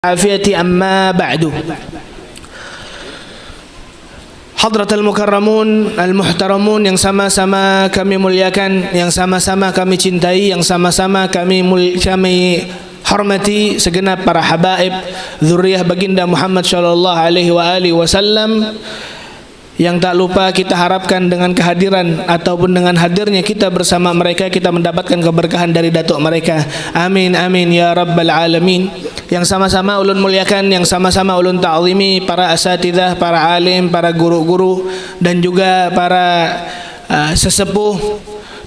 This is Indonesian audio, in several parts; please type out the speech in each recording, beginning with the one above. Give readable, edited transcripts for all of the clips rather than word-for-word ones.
Afiyati amma ba'du. Hadratul mukarramun al-muhtaramun yang sama-sama kami muliakan, yang sama-sama kami cintai, yang sama-sama kami hormati segenap para habaib zuriyah baginda Muhammad sallallahu alaihi wasallam, yang tak lupa kita harapkan dengan kehadiran ataupun dengan hadirnya kita bersama mereka kita mendapatkan keberkahan dari datuk mereka. Amin amin ya rabbal alamin. Yang sama-sama ulun muliakan, yang sama-sama ulun ta'zimi para asatidzah, para alim, para guru-guru dan juga para sesepuh,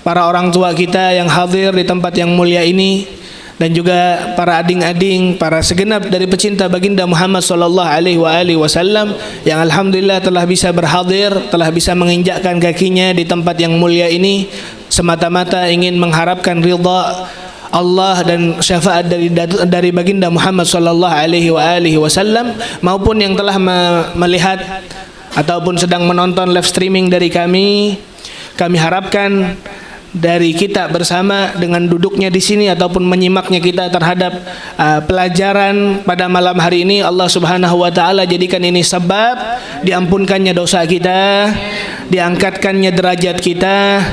para orang tua kita yang hadir di tempat yang mulia ini, dan juga para ading-ading, para segenap dari pecinta baginda Muhammad sallallahu alaihi wasallam yang alhamdulillah telah bisa berhadir, telah bisa menginjakkan kakinya di tempat yang mulia ini semata-mata ingin mengharapkan ridha Allah dan syafaat dari baginda Muhammad sallallahu alaihi wasallam, maupun yang telah melihat ataupun sedang menonton live streaming dari kami harapkan dari kita bersama dengan duduknya di sini ataupun menyimaknya kita terhadap pelajaran pada malam hari ini, Allah Subhanahu wa taala jadikan ini sebab diampunkannya dosa kita, diangkatkannya derajat kita,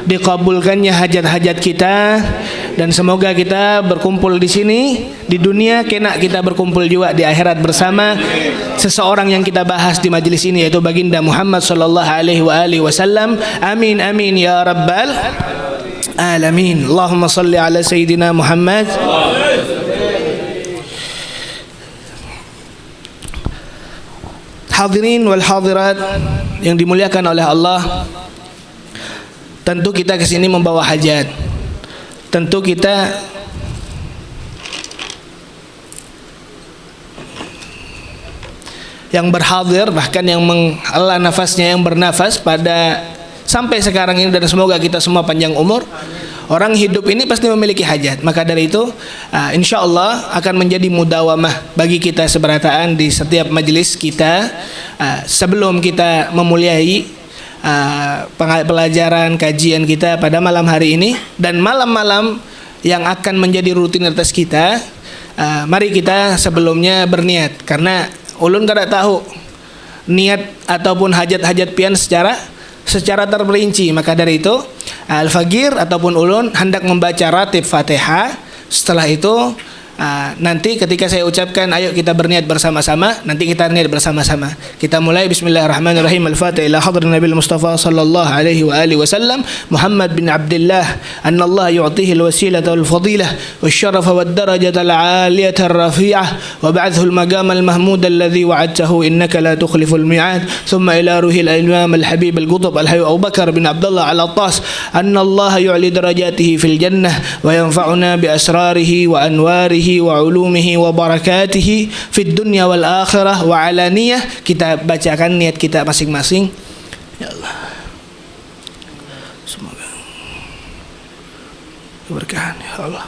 dikabulkannya hajat-hajat kita, dan semoga kita berkumpul di sini di dunia kena kita berkumpul juga di akhirat bersama seseorang yang kita bahas di majelis ini, yaitu baginda Muhammad sallallahu alaihi wasallam. Amin amin ya rabbal alamin. Allahumma salli ala sayyidina Muhammad. Hadirin wal hadirat yang dimuliakan oleh Allah, tentu kita ke sini membawa hajat. Tentu kita yang berhadir, bahkan yang menghela nafasnya, yang bernafas pada sampai sekarang ini, dan semoga kita semua panjang umur. Orang hidup ini pasti memiliki hajat. Maka dari itu insya Allah akan menjadi mudawamah bagi kita seberataan di setiap majelis kita, sebelum kita memuliai pelajaran kajian kita pada malam hari ini dan malam-malam yang akan menjadi rutinitas kita. Mari kita sebelumnya berniat, karena ulun kada tahu niat ataupun hajat-hajat pian secara terperinci. Maka dari itu al-fagir ataupun ulun hendak membaca ratib Fatihah. Setelah itu nanti ketika saya ucapkan ayo kita berniat bersama-sama, nanti kita niat bersama-sama. Kita mulai bismillahirrahmanirrahim. Al-Fatihah ila hadrat Nabi Mustafa sallallahu alaihi wasallam Muhammad bin Abdullah anna Allah yu'tihi al-wasilata wal fadilah wasyarafa wad darajata al-'aliyata ar-rafi'ah wa ba'athu al-maqam al-mahmud alladhi wa'adtahu innaka la tukhliful mi'ad. Thumma ila ruhil imam al-habib al-qutb al-hayy Abu Bakar bin Abdullah al-Attas anna Allah yu'li darajatihi fil jannah wa yanfa'una bi asrarihi wa anwarihi wa ulumihi wa barakatihi fid dunya wal akhirah wa alaniyah. Kita bacakan niat kita masing-masing. Ya Allah, semoga keberkahan ya Allah.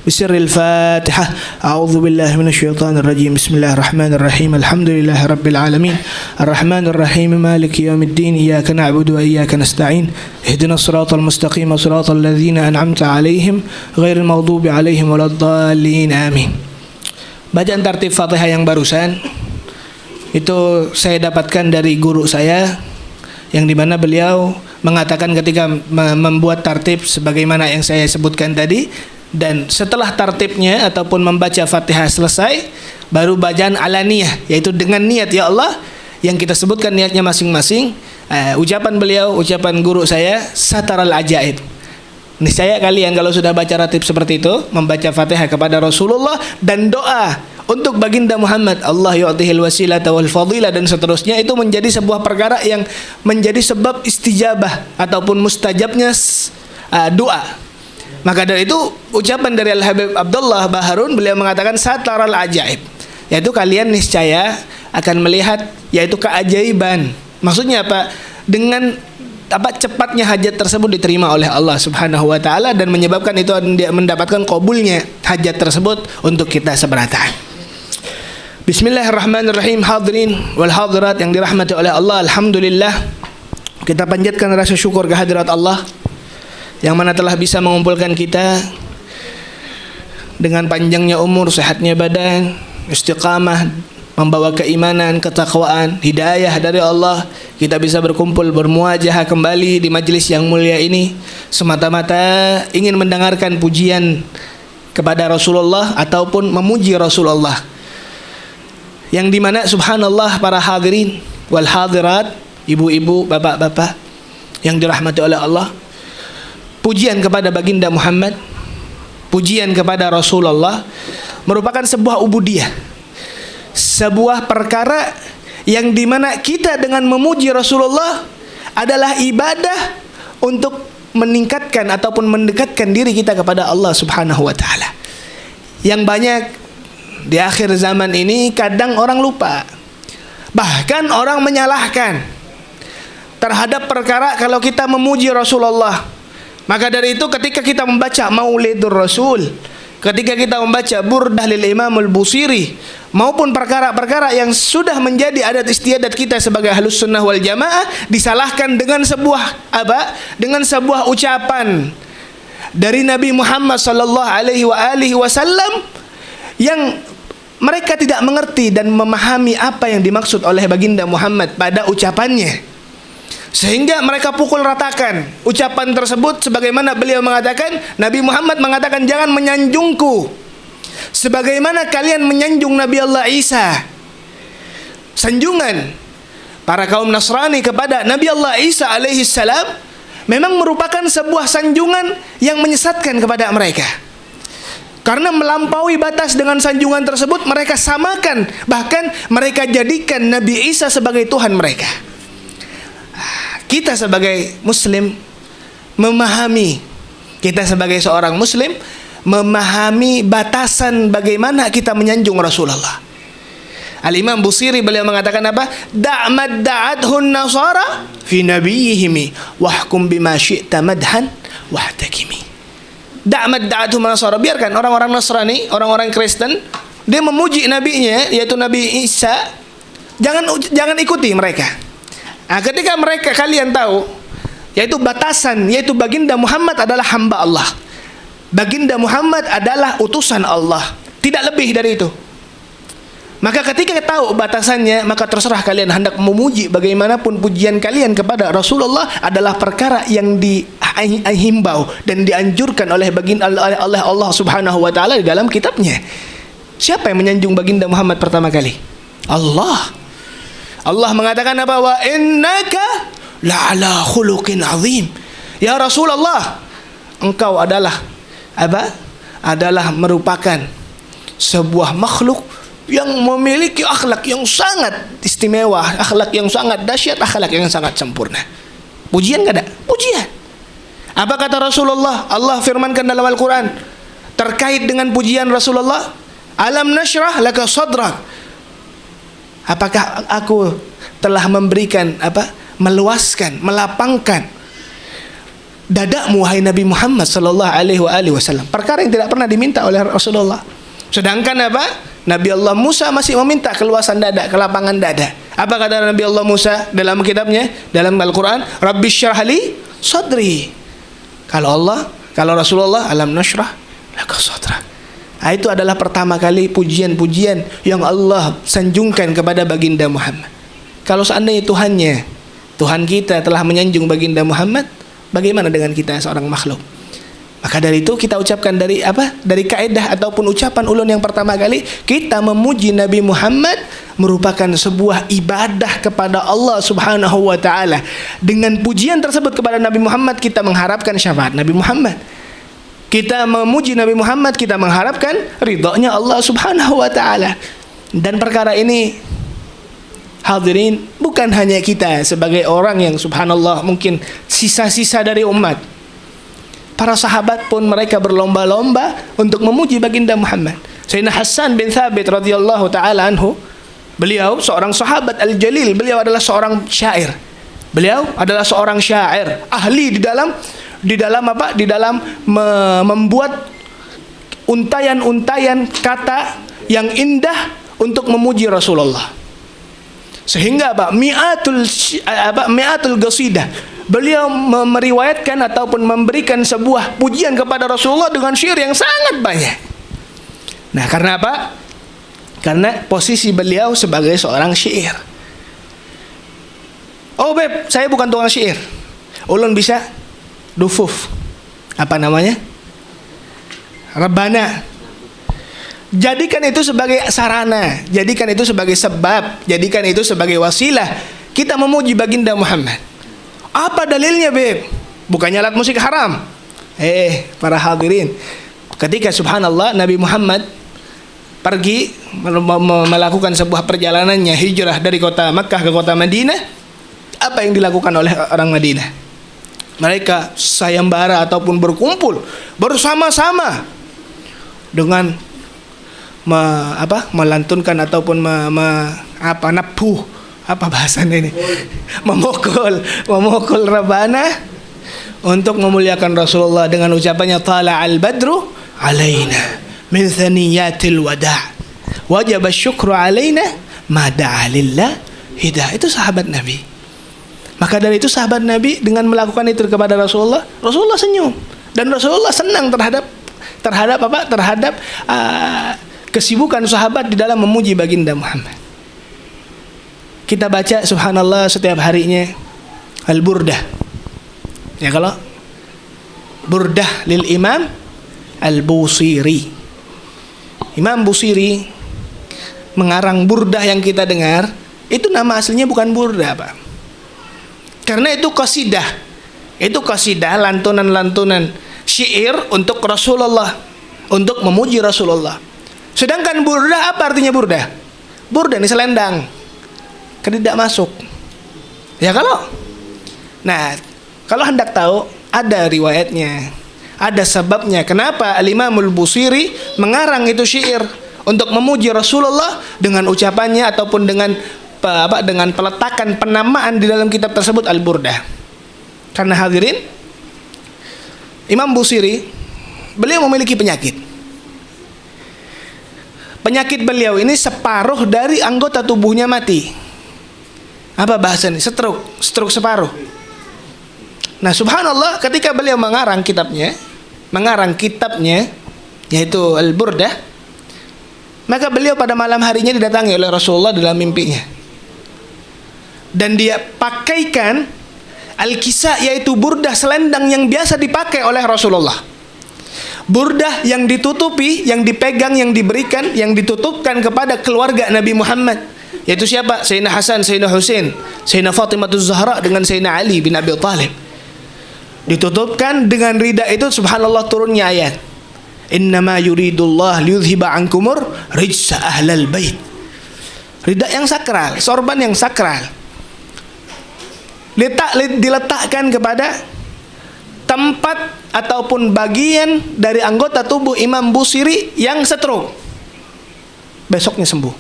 بسر الفاتحة. أعوذ بالله من الشيطان الرجيم. بسم الله الرحمن الرحيم. الحمد لله رب العالمين الرحمن الرحيم مالك يوم الدين إياك نعبد وإياك نستعين اهدنا الصراط المستقيم صراط الذين أنعمت عليهم غير المغضوب عليهم ولا الضالين آمين. Bacaan tartib Fatihah yang barusan itu saya dapatkan dari guru saya, yang dimana beliau mengatakan ketika membuat tartib sebagaimana yang saya sebutkan tadi, dan setelah tartibnya ataupun membaca Fatihah selesai, baru bacaan alaniyah, yaitu dengan niat ya Allah yang kita sebutkan niatnya masing-masing. Ucapan beliau, ucapan guru saya, sataral ajaib. Niscaya kalian kalau sudah baca ratib seperti itu, membaca Fatihah kepada Rasulullah dan doa untuk baginda Muhammad, Allah yu'tihil wasilata wal fadilah dan seterusnya, itu menjadi sebuah perkara yang menjadi sebab istijabah ataupun mustajabnya doa. Maka dari itu ucapan dari Al-Habib Abdullah Baharun, beliau mengatakan sataral ajaib, yaitu kalian niscaya akan melihat yaitu keajaiban. Maksudnya apa? Dengan cepatnya hajat tersebut diterima oleh Allah Subhanahu wa taala dan menyebabkan itu mendapatkan qabulnya hajat tersebut untuk kita seberatan. Bismillahirrahmanirrahim. Hadirin wal hadirat yang dirahmati oleh Allah, alhamdulillah kita panjatkan rasa syukur kehadirat Allah yang mana telah bisa mengumpulkan kita dengan panjangnya umur, sehatnya badan, istiqamah, membawa keimanan, ketakwaan, hidayah dari Allah. Kita bisa berkumpul, bermuajahah kembali di majlis yang mulia ini semata-mata ingin mendengarkan pujian kepada Rasulullah ataupun memuji Rasulullah, yang dimana subhanallah para hadirin wal hadirat, ibu-ibu, bapak-bapak yang dirahmati oleh Allah, pujian kepada baginda Muhammad, pujian kepada Rasulullah merupakan sebuah ubudiyah, sebuah perkara yang dimana kita dengan memuji Rasulullah adalah ibadah untuk meningkatkan ataupun mendekatkan diri kita kepada Allah subhanahu wa ta'ala. Yang banyak di akhir zaman ini kadang orang lupa, bahkan orang menyalahkan terhadap perkara kalau kita memuji Rasulullah. Maka dari itu ketika kita membaca Maulidur Rasul, ketika kita membaca Burdah lil Imam al-Busiri, maupun perkara-perkara yang sudah menjadi adat istiadat kita sebagai Ahlus Sunnah wal Jamaah, disalahkan dengan sebuah dengan sebuah ucapan dari Nabi Muhammad sallallahu alaihi wasallam yang mereka tidak mengerti dan memahami apa yang dimaksud oleh baginda Muhammad pada ucapannya, sehingga mereka pukul ratakan ucapan tersebut. Sebagaimana beliau mengatakan, Nabi Muhammad mengatakan, jangan menyanjungku sebagaimana kalian menyanjung Nabi Allah Isa. Sanjungan para kaum Nasrani kepada Nabi Allah Isa alaihi salam memang merupakan sebuah sanjungan yang menyesatkan kepada mereka, karena melampaui batas dengan sanjungan tersebut. Mereka samakan, bahkan mereka jadikan Nabi Isa sebagai Tuhan mereka. Kita sebagai muslim memahami, kita sebagai seorang muslim memahami batasan bagaimana kita menyanjung Rasulullah. Al-Imam Busiri beliau mengatakan apa? Da'mad da'adhun nasara fi nabiyihimi wahkum bima syi'ta madhan wahtakimi. Da'mad da'adhun nasara, biarkan orang-orang Nasrani, orang-orang Kristen, dia memuji nabinya yaitu Nabi Isa, jangan ikuti mereka. Nah, ketika mereka, kalian tahu, yaitu batasan, yaitu baginda Muhammad adalah hamba Allah, baginda Muhammad adalah utusan Allah, tidak lebih dari itu. Maka ketika tahu batasannya, maka terserah kalian hendak memuji bagaimanapun pujian kalian kepada Rasulullah adalah perkara yang dihimbau dan dianjurkan oleh Allah subhanahu wa ta'ala di dalam kitabnya. Siapa yang menyanjung baginda Muhammad pertama kali? Allah. Allah mengatakan apa? Wa innaka la'ala khuluqin azim. Ya Rasulullah, engkau adalah apa? Adalah merupakan sebuah makhluk yang memiliki akhlak yang sangat istimewa, akhlak yang sangat dahsyat, akhlak yang sangat sempurna. Pujian enggak ada? Pujian. Apa kata Rasulullah? Allah firmankan dalam Al-Quran terkait dengan pujian Rasulullah, alam nashrah laka sadrak. Apakah aku telah memberikan meluaskan, melapangkan dadamu wahai Nabi Muhammad sallallahu alaihi wasallam, perkara yang tidak pernah diminta oleh Rasulullah. Sedangkan Nabi Allah Musa masih meminta keluasan dada, kelapangan dada. Apa kata Nabi Allah Musa dalam kitabnya, dalam Al-Quran? Rabbi syrah li sadri. Kalau Rasulullah, alam nashrah laka sadrak. Itu adalah pertama kali pujian-pujian yang Allah sanjungkan kepada baginda Muhammad. Kalau seandainya Tuhan kita telah menyanjung baginda Muhammad, bagaimana dengan kita seorang makhluk? Maka dari itu kita ucapkan dari kaidah ataupun ucapan ulun yang pertama kali, kita memuji Nabi Muhammad merupakan sebuah ibadah kepada Allah subhanahu wa ta'ala. Dengan pujian tersebut kepada Nabi Muhammad, kita mengharapkan syafaat Nabi Muhammad. Kita memuji Nabi Muhammad, kita mengharapkan ridhonya Allah subhanahu wa ta'ala. Dan perkara ini, hadirin, bukan hanya kita sebagai orang yang subhanallah mungkin sisa-sisa dari umat. Para sahabat pun mereka berlomba-lomba untuk memuji baginda Muhammad. Sayyidina Hassan bin Thabit radhiyallahu taala anhu, beliau seorang sahabat al-jalil, beliau adalah seorang syair. Beliau adalah seorang syair, ahli di dalam membuat untayan-untayan kata yang indah untuk memuji Rasulullah. Sehingga mi'atul qasidah. Beliau meriwayatkan ataupun memberikan sebuah pujian kepada Rasulullah dengan syair yang sangat banyak. Nah, karena apa? Karena posisi beliau sebagai seorang syair. Oh beb, saya bukan tukang syair. Ulun bisa dufuf. Apa namanya? Rebana. Jadikan itu sebagai sarana, jadikan itu sebagai sebab, jadikan itu sebagai wasilah kita memuji baginda Muhammad. Apa dalilnya, beb? Bukannya alat musik haram. Para hadirin, ketika subhanallah Nabi Muhammad pergi melakukan sebuah perjalanannya hijrah dari kota Makkah ke kota Madinah, apa yang dilakukan oleh orang Madinah? Mereka sayembara ataupun berkumpul bersama-sama dengan melantunkan ataupun napuh, apa bahasanya ini, memukul rebana untuk memuliakan Rasulullah dengan ucapannya tala'al badru alaina min thaniyatil wada' wajib syukru alaina ma da'a lillah hidah. Itu sahabat Nabi. Maka dari itu sahabat Nabi dengan melakukan itu kepada Rasulullah, Rasulullah senyum dan Rasulullah senang terhadap kesibukan sahabat di dalam memuji baginda Muhammad. Kita baca subhanallah setiap harinya Al-Burdah. Ya, kalau Burdah lil Imam Al-Busiri. Imam Busiri mengarang burdah yang kita dengar, itu nama aslinya bukan burdah, Pak. Karena itu qasidah. Itu qasidah, lantunan-lantunan syair untuk Rasulullah, untuk memuji Rasulullah. Sedangkan burdah, apa artinya burdah? Burdah ini selendang, kan tidak masuk. Ya kalau, nah kalau hendak tahu, ada riwayatnya, ada sebabnya. Kenapa Al-Imamul Busiri mengarang itu syair untuk memuji Rasulullah dengan ucapannya ataupun dengan peletakan penamaan di dalam kitab tersebut Al-Burdah. Karena hadirin, Imam Busiri beliau memiliki penyakit. Penyakit beliau ini separuh dari anggota tubuhnya mati. Apa bahasanya? Stroke separuh. Nah, subhanallah, ketika beliau mengarang kitabnya yaitu Al-Burdah, maka beliau pada malam harinya didatangi oleh Rasulullah dalam mimpinya. Dan dia pakaikan al-kisa, yaitu burdah selendang yang biasa dipakai oleh Rasulullah. Burdah yang ditutupi, yang dipegang, yang diberikan, yang ditutupkan kepada keluarga Nabi Muhammad, yaitu siapa? Sayyidina Hasan, Sayyidina Husain, Sayyidina Fatimah Zahra dengan Sayyidina Ali bin Abi Thalib. Ditutupkan dengan rida itu, subhanallah, turunnya ayat innama yuridullah liyudhiba ankumur rijsa ahlal bait. Rida yang sakral, sorban yang sakral, diletakkan kepada tempat ataupun bagian dari anggota tubuh Imam Busiri yang stroke. Besoknya sembuh.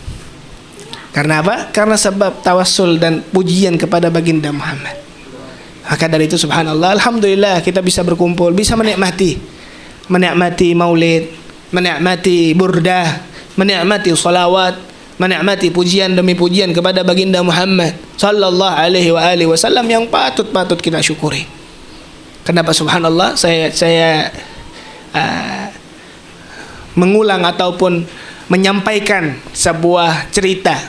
Karena apa? Karena sebab tawassul dan pujian kepada baginda Muhammad. Maka dari itu subhanallah, alhamdulillah kita bisa berkumpul, bisa menikmati maulid, menikmati burdah, menikmati salawat, menikmati pujian demi pujian kepada baginda Muhammad sallallahu alaihi wasallam yang patut kita syukuri. Kenapa subhanallah saya mengulang ataupun menyampaikan sebuah cerita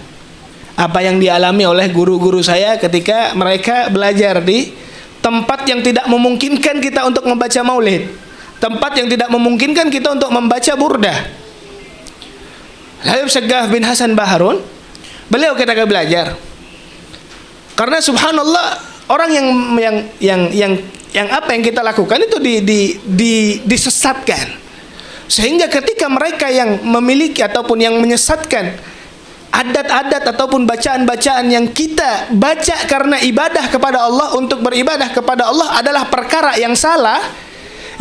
apa yang dialami oleh guru-guru saya ketika mereka belajar di tempat yang tidak memungkinkan kita untuk membaca maulid, tempat yang tidak memungkinkan kita untuk membaca burdah. Habib Segaf bin Hasan Baharun, beliau ketika belajar, karena subhanallah orang yang apa yang kita lakukan itu disesatkan, sehingga ketika mereka yang memiliki ataupun yang menyesatkan adat-adat ataupun bacaan-bacaan yang kita baca karena ibadah kepada Allah, untuk beribadah kepada Allah adalah perkara yang salah,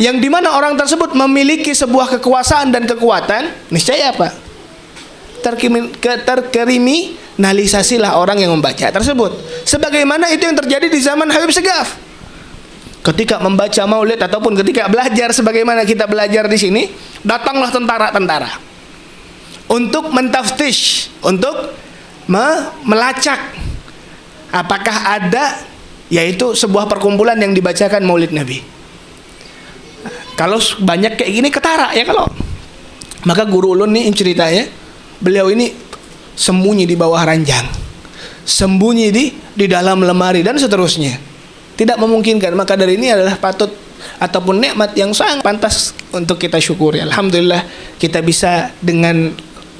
yang dimana orang tersebut memiliki sebuah kekuasaan dan kekuatan, niscaya apa? Terkriminalisasilah orang yang membaca tersebut. Sebagaimana itu yang terjadi di zaman Habib Segaf. Ketika membaca maulid ataupun ketika belajar sebagaimana kita belajar di sini, datanglah tentara-tentara. untuk mentaftish, untuk melacak apakah ada, yaitu sebuah perkumpulan yang dibacakan Maulid Nabi. Kalau banyak kayak gini ketara ya kalau. Maka guru ulun nih ceritanya, beliau ini sembunyi di bawah ranjang, sembunyi di dalam lemari dan seterusnya. Tidak memungkinkan. Maka dari ini adalah patut ataupun nikmat yang sangat pantas untuk kita syukuri. Alhamdulillah kita bisa dengan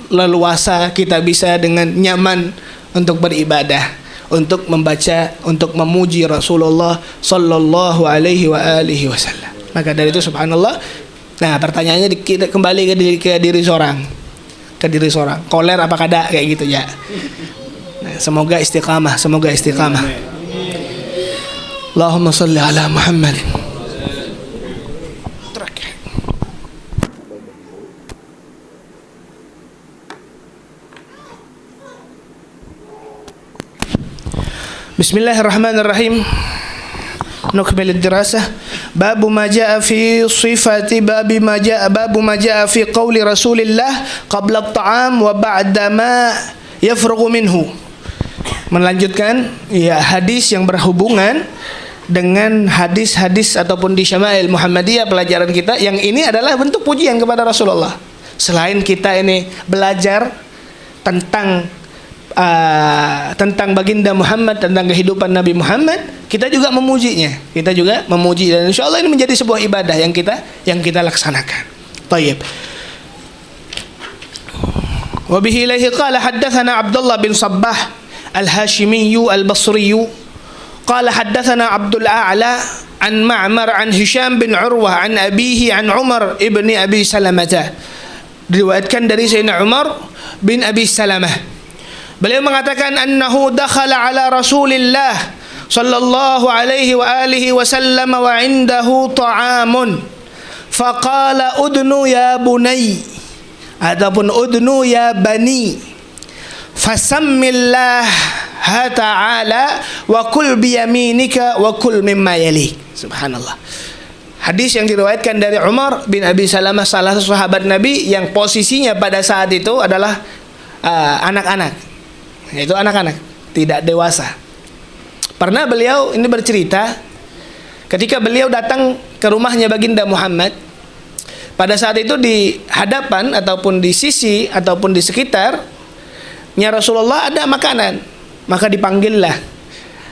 leluasa, kita bisa dengan nyaman untuk beribadah, untuk membaca, untuk memuji Rasulullah sallallahu alaihi wasallam. Maka dari itu subhanallah. Nah, pertanyaannya kita kembali ke diri seorang. Ke diri seorang. Koler apa kada kayak gitu ya. Nah, semoga istiqamah, semoga istiqamah. Allahumma shalli ala Muhammad. Bismillahirrahmanirrahim. Nukmil ad-dirasah. Babu ma jaa fi sifati babu ma jaa fi qawli Rasulillah qabla at-ta'am wa ba'da ma yafrughu minhu. Melanjutkan ya hadis yang berhubungan dengan hadis-hadis ataupun di Syama'il Muhammadiyah pelajaran kita, yang ini adalah bentuk pujian kepada Rasulullah. Selain kita ini belajar tentang baginda Muhammad, tentang kehidupan Nabi Muhammad, kita juga memujinya. Kita juga memuji, dan insyaallah ini menjadi sebuah ibadah yang kita laksanakan. Tayyib. Wa bihi ilaihi qala haddatsana Abdullah bin Sabbah al-Hashimi al-Basri qala haddatsana Abdul A'la an Ma'mar an Hisham bin Urwah an abihi an Umar ibni Abi Salamah. Diriwayatkan dari Sayyidina Umar bin Abi Salamah. Beliau mengatakan annahu dakhala ala Rasulillah sallallahu alaihi wa alihi wasallam wa indahu ta'amun faqala udnu ya bunay ataupun udnu ya bani fasammillah ta'ala wa kul biyaminika wa kul mimma yalik. Subhanallah. Hadis yang diriwayatkan dari Umar bin Abi Salamah, salah satu sahabat Nabi yang posisinya pada saat itu adalah anak-anak. Itu anak-anak, tidak dewasa. Pernah beliau ini bercerita ketika beliau datang ke rumahnya baginda Muhammad. Pada saat itu di hadapan ataupun di sisi ataupun di sekitarnya Rasulullah ada makanan. Maka dipanggillah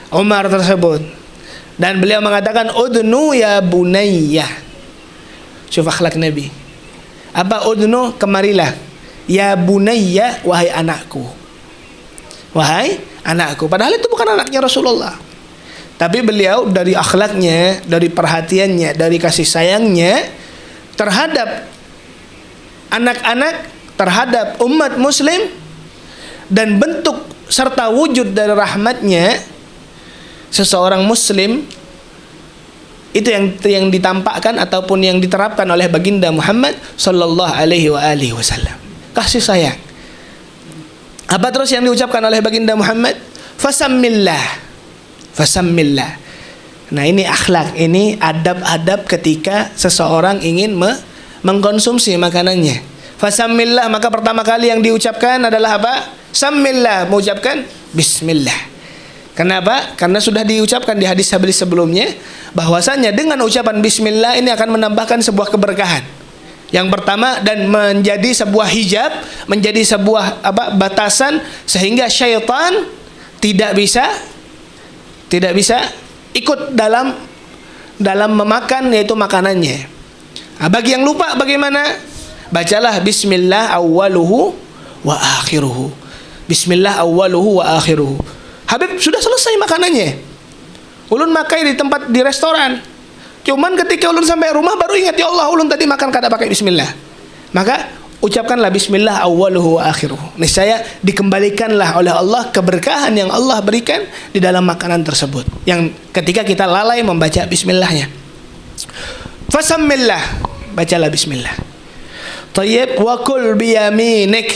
Umar tersebut, dan beliau mengatakan udnu ya bunayya. Syuf akhlak Nabi. Apa udnu? Kemarilah. Ya bunayya, wahai anakku. Wahai anakku. Padahal itu bukan anaknya Rasulullah. Tapi beliau dari akhlaknya, dari perhatiannya, dari kasih sayangnya terhadap anak-anak, terhadap umat muslim, dan bentuk serta wujud dari rahmatnya seseorang muslim, itu yang ditampakkan ataupun yang diterapkan oleh baginda Muhammad sallallahu alaihi wasallam. Kasih sayang. Apa terus yang diucapkan oleh baginda Muhammad? Fasammillah. Fasammillah. Nah, ini akhlak, ini adab-adab ketika seseorang ingin mengkonsumsi makanannya. Fasammillah, maka pertama kali yang diucapkan adalah apa? Sammillah, mengucapkan bismillah. Kenapa? Karena sudah diucapkan di hadis-hadis sebelumnya bahwasanya dengan ucapan bismillah ini akan menambahkan sebuah keberkahan. Yang pertama, dan menjadi sebuah hijab, menjadi sebuah batasan sehingga syaitan tidak bisa ikut dalam memakan yaitu makanannya. Nah, bagi yang lupa bagaimana? Bacalah bismillah awwaluhu wa akhiruhu. Bismillah awwaluhu wa akhiruhu. Habib sudah selesai makanannya. Ulun makai di restoran. Cuman ketika ulun sampai rumah baru ingat, ya Allah, ulun tadi makan kada pakai bismillah. Maka ucapkanlah bismillah awwaluhu wa akhiruhu. Niscaya dikembalikanlah oleh Allah keberkahan yang Allah berikan di dalam makanan tersebut, yang ketika kita lalai membaca bismillahnya. Fasammillah, bacalah bismillah. Tayyib, wa kul biyaminik.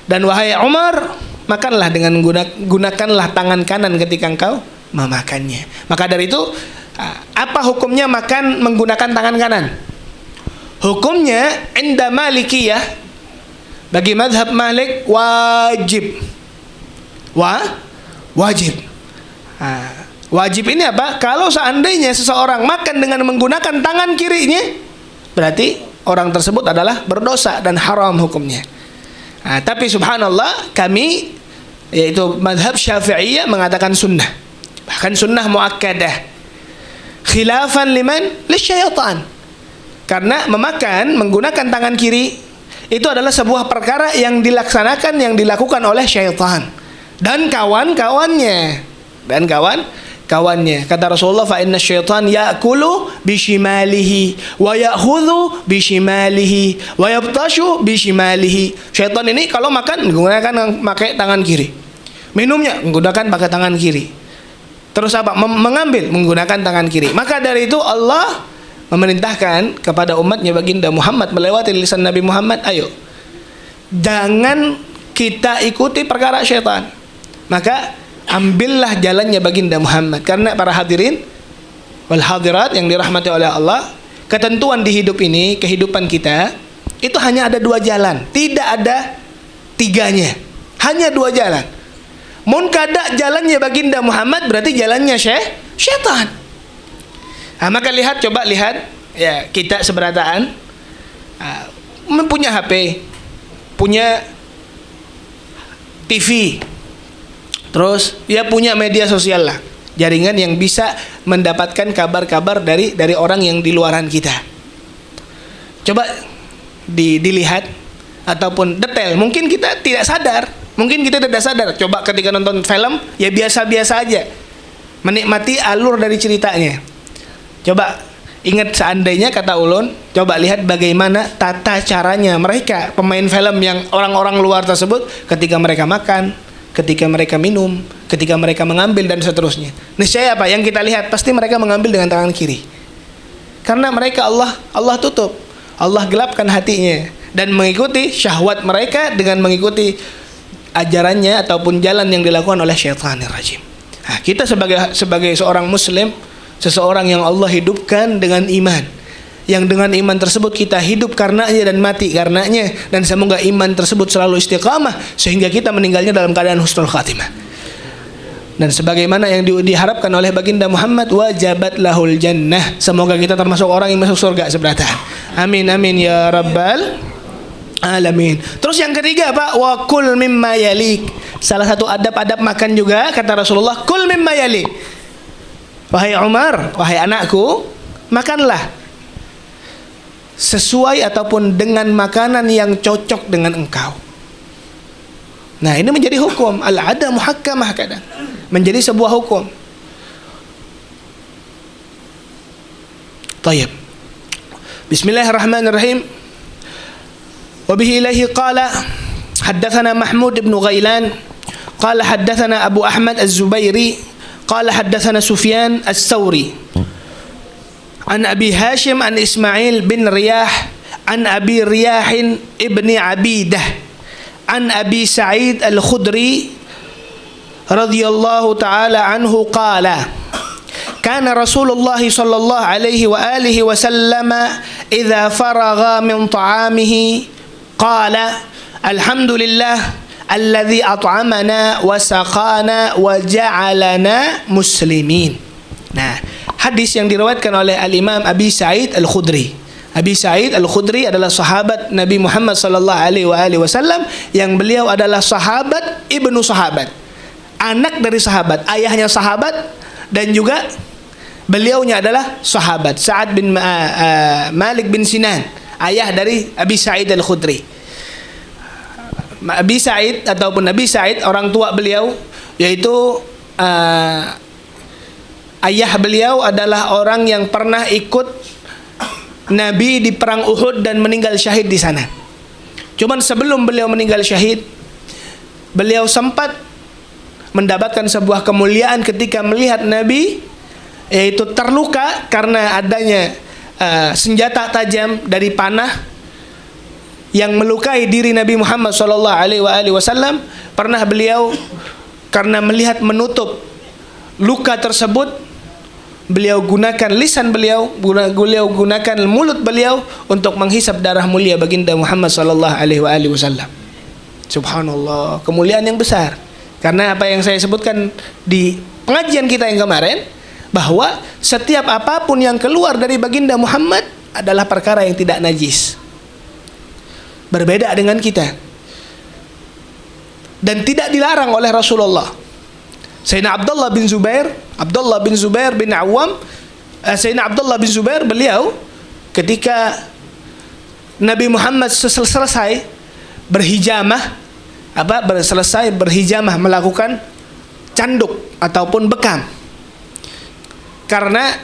Dan wahai Umar, makanlah dengan gunakanlah tangan kanan ketika engkau memakannya. Maka dari itu, apa hukumnya makan menggunakan tangan kanan? Hukumnya inda Malikiyah, Bagi mazhab Malik wajib. Wajib. Wajib ini apa? Kalau seandainya seseorang makan dengan menggunakan tangan kirinya, berarti orang tersebut adalah berdosa dan haram hukumnya. Tapi subhanallah, kami yaitu mazhab Syafi'iyah mengatakan sunnah, bahkan sunnah muakkadah, khilafan liman lisyaitan. Karena memakan menggunakan tangan kiri itu adalah sebuah perkara yang dilaksanakan, yang dilakukan oleh syaitan dan kawan-kawannya. Kata Rasulullah, fa inna syaitan ya'kulu bishimalihi wa ya'khudhu bishimalihi wa yabtashu bishimalihi. Syaitan ini kalau makan menggunakan pakai tangan kiri, minumnya menggunakan pakai tangan kiri, terus apa? Mengambil menggunakan tangan kiri. Maka dari itu Allah memerintahkan kepada umatnya baginda Muhammad melewati lisan Nabi Muhammad, ayo jangan kita ikuti perkara syaitan, maka ambillah jalannya baginda Muhammad. Karena para hadirin wal hadirat yang dirahmati oleh Allah, ketentuan di hidup ini, kehidupan kita itu hanya ada 2 jalan, tidak ada 3-nya, hanya 2 jalan. Mun kada jalannya baginda Muhammad berarti jalannya syaitan. Maka coba lihat ya, kita seberataan punya HP, punya TV, terus ya punya media sosial lah, jaringan yang bisa mendapatkan kabar-kabar dari orang yang di luaran kita. Coba dilihat ataupun detail, mungkin kita tidak sadar, coba ketika nonton film ya biasa-biasa aja, menikmati alur dari ceritanya. Coba ingat, seandainya kata ulun, coba lihat bagaimana tata caranya mereka pemain film yang orang-orang luar tersebut ketika mereka makan, ketika mereka minum, ketika mereka mengambil dan seterusnya. Niscaya apa yang kita lihat, pasti mereka mengambil dengan tangan kiri. Karena mereka Allah tutup, Allah gelapkan hatinya dan mengikuti syahwat mereka dengan mengikuti ajarannya ataupun jalan yang dilakukan oleh syaitanir rajim. Kita sebagai seorang muslim, seseorang yang Allah hidupkan dengan iman, yang dengan iman tersebut kita hidup karenanya dan mati karenanya, dan semoga iman tersebut selalu istiqamah sehingga kita meninggalnya dalam keadaan husnul khatimah. Dan sebagaimana yang diharapkan oleh baginda Muhammad, wajabat lahul jannah, semoga kita termasuk orang yang masuk surga seberata. Amin amin ya rabbal alamin. Terus yang ketiga apa? Wa kul mimma yalik. Salah satu adab-adab makan juga kata Rasulullah, kul mimma yalik. Wahai Umar, wahai anakku, makanlah sesuai ataupun dengan makanan yang cocok dengan engkau. Nah, ini menjadi hukum al-ada muhakkamah, kadang menjadi sebuah hukum. Tayyib. Bismillahirrahmanirrahim. Wa bihi ilaihi qala haddatsana Mahmud ibn Ghailan qala haddatsana Abu Ahmad Az-Zubairi قال حدثنا سفيان الثوري عن أبي هاشم عن إسماعيل بن رياح عن أبي رياح ابن عبيدة عن أبي سعيد الخدري رضي الله تعالى عنه قال كان رسول الله صلى الله عليه وآله وسلم إذا فرغ من طعامه قال الحمد لله alladzi at'amana wa saqana wa ja'alana muslimin. Nah, hadis yang diriwayatkan oleh al-Imam Abi Sa'id Al-Khudri. Abi Sa'id Al-Khudri adalah sahabat Nabi Muhammad sallallahu alaihi wasallam, yang beliau adalah sahabat ibnu sahabat, anak dari sahabat, ayahnya sahabat, dan juga beliaunya adalah sahabat Sa'ad bin Malik bin Sinan, ayah dari Abi Sa'id Al-Khudri. Abi Sa'id ataupun Nabi Sa'id, orang tua beliau yaitu ayah beliau adalah orang yang pernah ikut Nabi di perang Uhud dan meninggal syahid di sana. Cuman sebelum beliau meninggal syahid, beliau sempat mendapatkan sebuah kemuliaan ketika melihat Nabi yaitu terluka karena adanya senjata tajam dari panah yang melukai diri Nabi Muhammad sallallahu alaihi wasallam. Pernah beliau karena melihat menutup luka tersebut, beliau gunakan lisan beliau gunakan mulut beliau untuk menghisap darah mulia baginda Muhammad sallallahu alaihi wasallam. Subhanallah, kemuliaan yang besar. Karena apa yang saya sebutkan di pengajian kita yang kemarin, bahwa setiap apapun yang keluar dari baginda Muhammad adalah perkara yang tidak najis. Berbeda dengan kita. Dan tidak dilarang oleh Rasulullah. Sayyidina Abdullah bin Zubair bin Awam, Sayyidina Abdullah bin Zubair, beliau ketika Nabi Muhammad selesai selesai berhijamah melakukan canduk ataupun bekam karena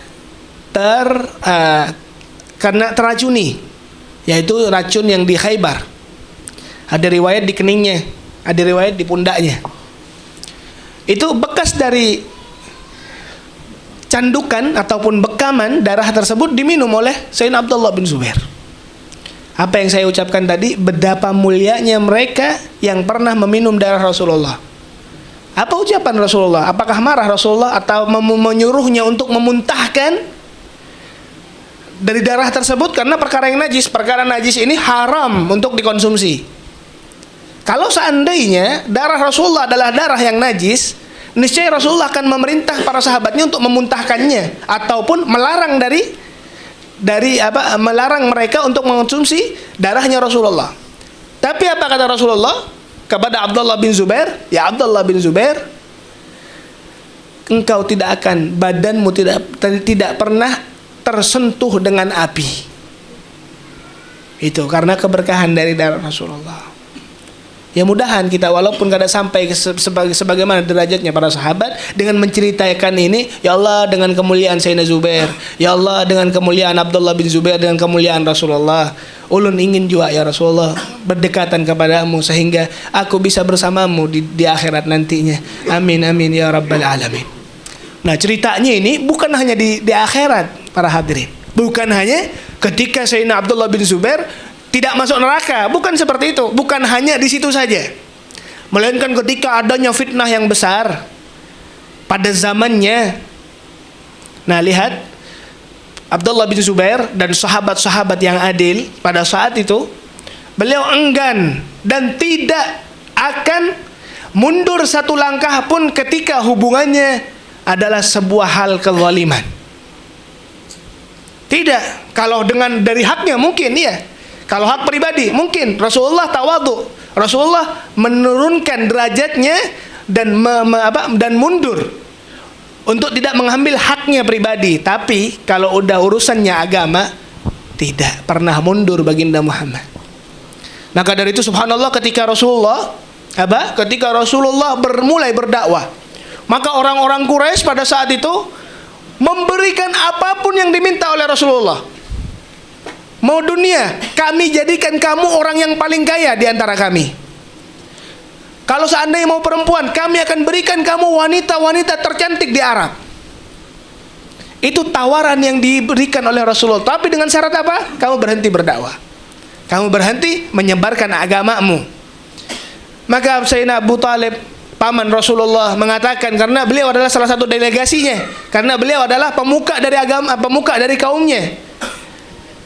teracuni, yaitu racun yang di Khaybar. Ada riwayat di keningnya, ada riwayat di pundaknya. Itu bekas dari candukan ataupun bekaman darah tersebut diminum oleh Sayyidina Abdullah bin Zubair. Apa yang saya ucapkan tadi, betapa mulianya mereka yang pernah meminum darah Rasulullah. Apa ucapan Rasulullah? Apakah marah Rasulullah atau menyuruhnya untuk memuntahkan dari darah tersebut karena perkara yang najis? Perkara najis ini haram untuk dikonsumsi. Kalau seandainya darah Rasulullah adalah darah yang najis, niscaya Rasulullah akan memerintah para sahabatnya untuk memuntahkannya ataupun melarang melarang mereka untuk mengonsumsi darahnya Rasulullah. Tapi apa kata Rasulullah kepada Abdullah bin Zubair? Ya Abdullah bin Zubair, engkau badanmu tidak pernah tersentuh dengan api. Itu karena keberkahan dari darah Rasulullah. Ya mudahan kita walaupun kada sampai sebagaimana derajatnya para sahabat dengan menceritakan ini, ya Allah dengan kemuliaan Sayyidina Zubair, ya Allah dengan kemuliaan Abdullah bin Zubair, dengan kemuliaan Rasulullah, ulun ingin juga ya Rasulullah berdekatan kepadamu sehingga aku bisa bersamamu di akhirat nantinya. Amin amin ya rabbal alamin. Nah ceritanya ini bukan hanya di akhirat para hadirin, bukan hanya ketika Sayyidina Abdullah bin Zubair tidak masuk neraka, bukan seperti itu. Bukan hanya di situ saja, melainkan ketika adanya fitnah yang besar pada zamannya. Nah lihat, Abdullah bin Zubair dan sahabat-sahabat yang adil pada saat itu, beliau enggan dan tidak akan mundur satu langkah pun ketika hubungannya adalah sebuah hal kezaliman. Tidak, kalau dengan dari haknya mungkin ya. Kalau hak pribadi mungkin Rasulullah tawadhu, Rasulullah menurunkan derajatnya dan mundur untuk tidak mengambil haknya pribadi. Tapi kalau udah urusannya agama, tidak pernah mundur baginda Muhammad. Maka dari itu subhanallah ketika Rasulullah mulai berdakwah, maka orang-orang Quraisy pada saat itu memberikan apapun yang diminta oleh Rasulullah. Mau dunia, kami jadikan kamu orang yang paling kaya di antara kami. Kalau seandainya mau perempuan, kami akan berikan kamu wanita-wanita tercantik di Arab. Itu tawaran yang diberikan oleh Rasulullah. Tapi dengan syarat apa? Kamu berhenti berdakwah, kamu berhenti menyebarkan agamamu. Maka Sayyidina Abu Talib, paman Rasulullah, mengatakan, karena beliau adalah salah satu delegasinya, karena beliau adalah pemuka dari kaumnya.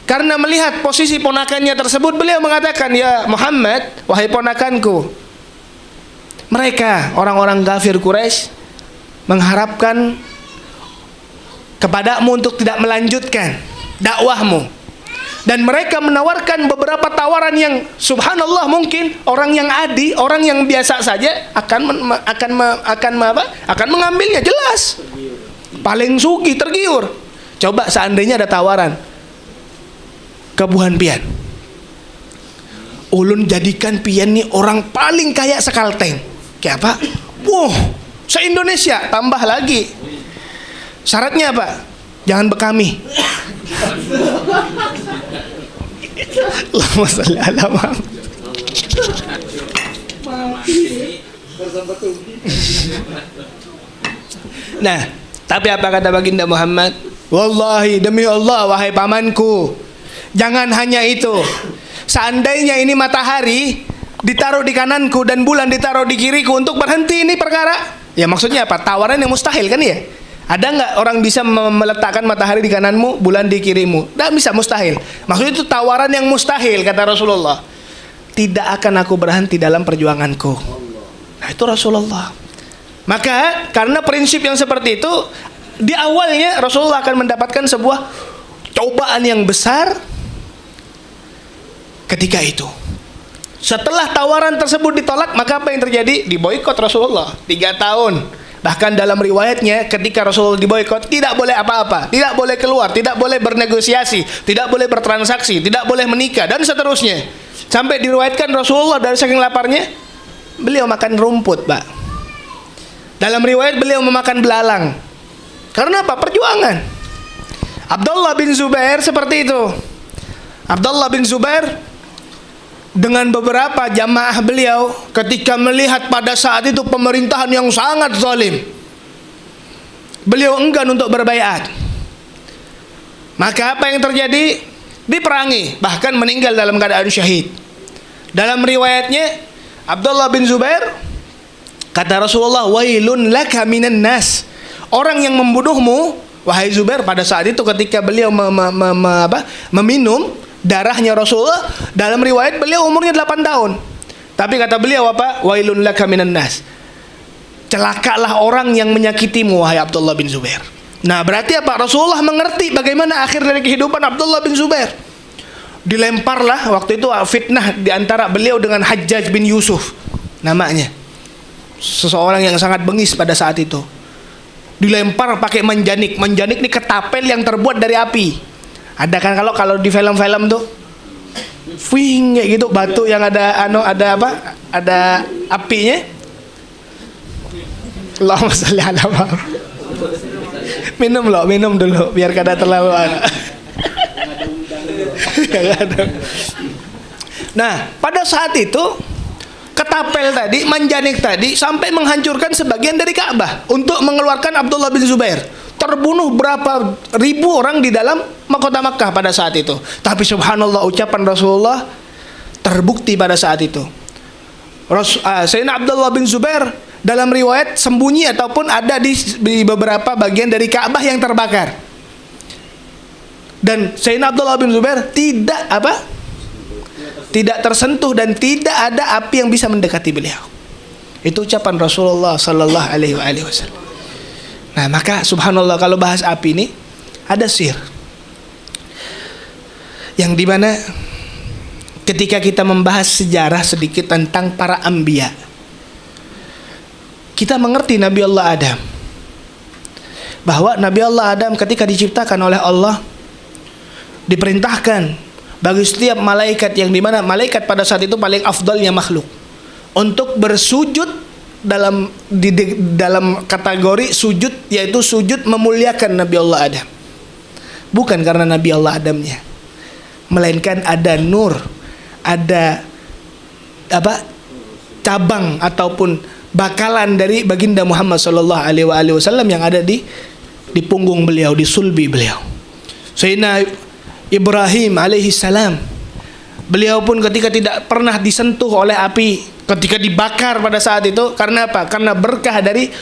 Karena melihat posisi ponakannya tersebut, beliau mengatakan, ya Muhammad, wahai ponakanku, mereka orang-orang kafir Quraisy mengharapkan kepadamu untuk tidak melanjutkan dakwahmu, dan mereka menawarkan beberapa tawaran yang subhanallah mungkin orang yang adi, orang yang biasa saja akan mengambilnya, jelas paling sugih, tergiur. Coba seandainya ada tawaran, kebuhan pian, ulun jadikan pian nih orang paling kaya sekalteng. Kayak apa? Wow, se-Indonesia. Tambah lagi, syaratnya apa? Jangan bekami. Allahumma sholli ala Muhammad. Nah, tapi apa kata baginda Muhammad? Wallahi, demi Allah wahai pamanku, jangan hanya itu. Seandainya ini matahari ditaruh di kananku dan bulan ditaruh di kiriku untuk berhenti ini perkara, ya maksudnya apa? Tawaran yang mustahil kan ya? Ada nggak orang bisa meletakkan matahari di kananmu, bulan di kirimu? Nggak bisa, mustahil. Maksudnya itu tawaran yang mustahil kata Rasulullah. tidak akan aku berhenti dalam perjuanganku. Nah, itu Rasulullah. Maka karena prinsip yang seperti itu, di awalnya Rasulullah akan mendapatkan sebuah cobaan yang besar ketika itu. Setelah tawaran tersebut ditolak, maka apa yang terjadi? Diboikot Rasulullah 3 tahun. Bahkan dalam riwayatnya, ketika Rasulullah diboikot, tidak boleh apa-apa, tidak boleh keluar, tidak boleh bernegosiasi, tidak boleh bertransaksi, tidak boleh menikah, dan seterusnya. Sampai diriwayatkan Rasulullah dari saking laparnya, beliau makan rumput, Pak. Dalam riwayat beliau memakan belalang. Karena apa? Perjuangan. Abdullah bin Zubair seperti itu. Abdullah bin Zubair dengan beberapa jamaah beliau ketika melihat pada saat itu pemerintahan yang sangat zalim, beliau enggan untuk berbaiat. Maka apa yang terjadi? Diperangi, bahkan meninggal dalam keadaan syahid. Dalam riwayatnya, Abdullah bin Zubair kata Rasulullah, wailun laka minan nas. Orang yang membunuhmu, wahai Zubair, pada saat itu ketika beliau meminum darahnya Rasulullah, dalam riwayat beliau umurnya 8 tahun. Tapi kata beliau apa? Wailun laka minan nas. Celakalah orang yang menyakitimu, wahai Abdullah bin Zubair. Nah, berarti apa? Rasulullah mengerti bagaimana akhir dari kehidupan Abdullah bin Zubair. Dilemparlah waktu itu fitnah di antara beliau dengan Hajjaj bin Yusuf namanya. Seseorang yang sangat bengis pada saat itu. Dilempar pakai manjanik. Manjanik ini ketapel yang terbuat dari api. Ada kan kalau di film-film tuh, wing kayak gitu, batu yang ada ada apinya. Allahumma sholli ala Muhammad. Minum dulu biar kada terlalu Nah, pada saat itu ketapel tadi, manjanik tadi sampai menghancurkan sebagian dari Ka'bah untuk mengeluarkan Abdullah bin Zubair. Terbunuh berapa ribu orang di dalam kota Makkah pada saat itu. Tapi subhanallah, ucapan Rasulullah terbukti pada saat itu. Sayyidina Abdullah bin Zubair dalam riwayat sembunyi ataupun ada di beberapa bagian dari Ka'bah yang terbakar. Dan Sayyidina Abdullah bin Zubair tidak tersentuh dan tidak ada api yang bisa mendekati beliau. Itu ucapan Rasulullah sallallahu alaihi wasallam. Nah, maka subhanallah, kalau bahas api ini ada sir yang dimana ketika kita membahas sejarah sedikit tentang para anbiya, kita mengerti Nabi Allah Adam, bahwa Nabi Allah Adam ketika diciptakan oleh Allah diperintahkan bagi setiap malaikat, yang dimana malaikat pada saat itu paling afdalnya makhluk, untuk bersujud dalam kategori sujud, yaitu sujud memuliakan Nabi Allah Adam. Bukan karena Nabi Allah Adamnya, melainkan ada nur, ada cabang ataupun bakalan dari baginda Muhammad sallallahu alaihi wasallam yang ada di punggung beliau, di sulbi beliau. Sayyidina Ibrahim alaihi salam, beliau pun ketika tidak pernah disentuh oleh api, ketika dibakar pada saat itu, karena apa? Karena berkah dari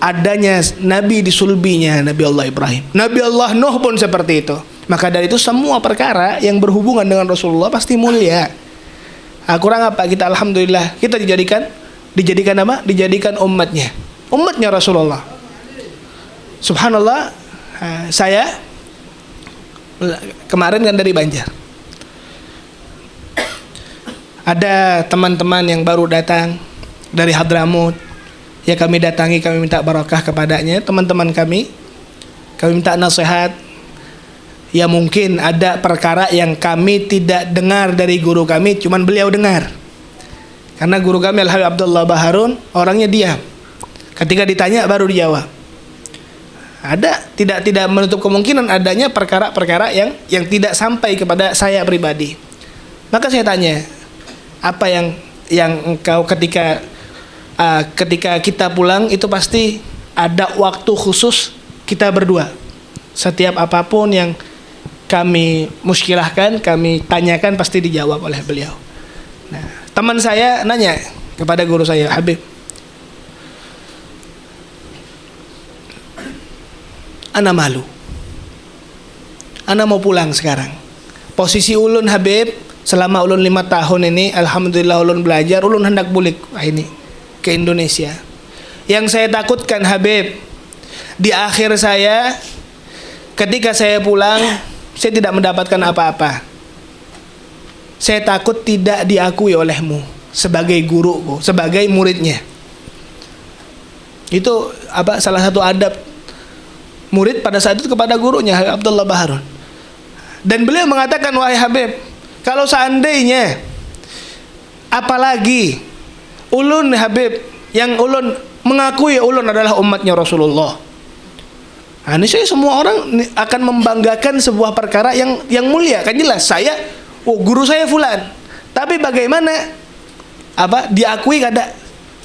adanya Nabi di sulbinya Nabi Allah Ibrahim. Nabi Allah Nuh pun seperti itu. Maka dari itu semua perkara yang berhubungan dengan Rasulullah pasti mulia. Kurang apa kita? Alhamdulillah kita dijadikan apa? Dijadikan umatnya Rasulullah. Subhanallah, saya kemarin kan dari Banjar. Ada teman-teman yang baru datang dari Hadramut. Ya, kami datangi, kami minta barakah kepadanya. Teman-teman kami minta nasihat. Ya, mungkin ada perkara yang kami tidak dengar dari guru kami, cuman beliau dengar. Karena guru kami Al-Habib Abdullah Baharun orangnya diam. Ketika ditanya baru dijawab. Ada, tidak menutup kemungkinan adanya perkara-perkara yang tidak sampai kepada saya pribadi. Maka saya tanya, apa yang engkau ketika kita pulang itu pasti ada waktu khusus kita berdua. Setiap apapun yang kami muskilahkan, kami tanyakan, pasti dijawab oleh beliau. Nah, teman saya nanya kepada guru saya, Habib, ana malu, ana mau pulang sekarang. Posisi ulun Habib Selama ulun 5 tahun ini, alhamdulillah ulun belajar, ulun hendak balik ini ke Indonesia. Yang saya takutkan Habib, di akhir saya, ketika saya pulang, saya tidak mendapatkan apa-apa. Saya takut tidak diakui olehmu sebagai guruku, sebagai muridnya. Itu salah satu adab murid pada saat itu kepada gurunya, Habib Abdullah Baharun. Dan beliau mengatakan, wahai Habib, kalau seandainya apalagi ulun Habib yang ulun mengakui ulun adalah umatnya Rasulullah. Nah, ini saya semua orang akan membanggakan sebuah perkara yang mulia. Kan jelas saya, guru saya fulan. Tapi bagaimana diakui kada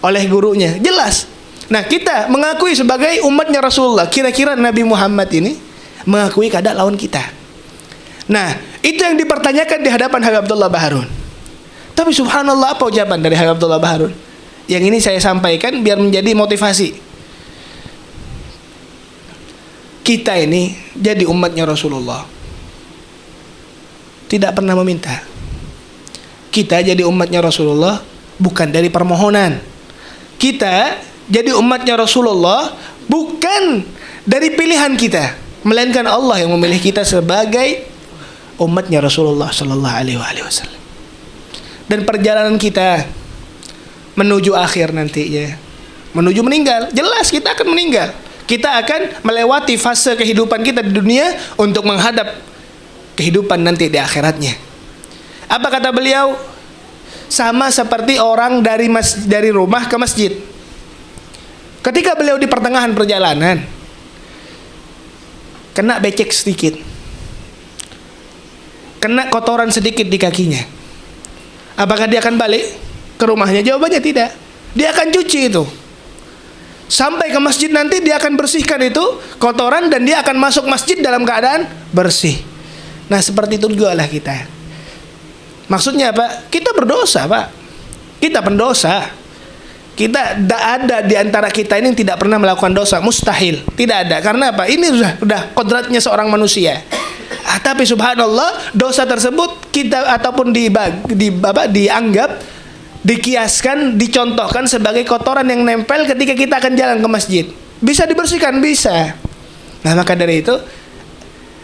oleh gurunya? Jelas. Nah, kita mengakui sebagai umatnya Rasulullah. Kira-kira Nabi Muhammad ini mengakui kada lawan kita. Nah, itu yang dipertanyakan di hadapan Habib Abdullah Baharun. Tapi subhanallah, apa ucapan dari Habib Abdullah Baharun? Yang ini saya sampaikan biar menjadi motivasi. Kita ini jadi umatnya Rasulullah, tidak pernah meminta. Kita jadi umatnya Rasulullah bukan dari permohonan. Kita jadi umatnya Rasulullah bukan dari pilihan kita, melainkan Allah yang memilih kita sebagai umatnya Rasulullah Sallallahu Alaihi Wasallam. Dan perjalanan kita menuju akhir nantinya, menuju meninggal, jelas kita akan meninggal. Kita akan melewati fase kehidupan kita di dunia untuk menghadap kehidupan nanti di akhiratnya. Apa kata beliau? Sama seperti orang dari rumah ke masjid. Ketika beliau di pertengahan perjalanan, kena becek sedikit, kena kotoran sedikit di kakinya. Apakah dia akan balik ke rumahnya? Jawabannya tidak. Dia akan cuci itu. Sampai ke masjid nanti dia akan bersihkan itu kotoran dan dia akan masuk masjid dalam keadaan bersih. Nah, seperti itu juga lah kita. Maksudnya apa? Kita berdosa, Pak. Kita pendosa. Kita tidak ada di antara kita ini yang tidak pernah melakukan dosa, mustahil. Tidak ada. Karena apa? Ini sudah kodratnya seorang manusia. Tapi subhanallah, dosa tersebut kita ataupun dianggap, dikiaskan, dicontohkan sebagai kotoran yang nempel ketika kita akan jalan ke masjid. Bisa dibersihkan, bisa. Nah, maka dari itu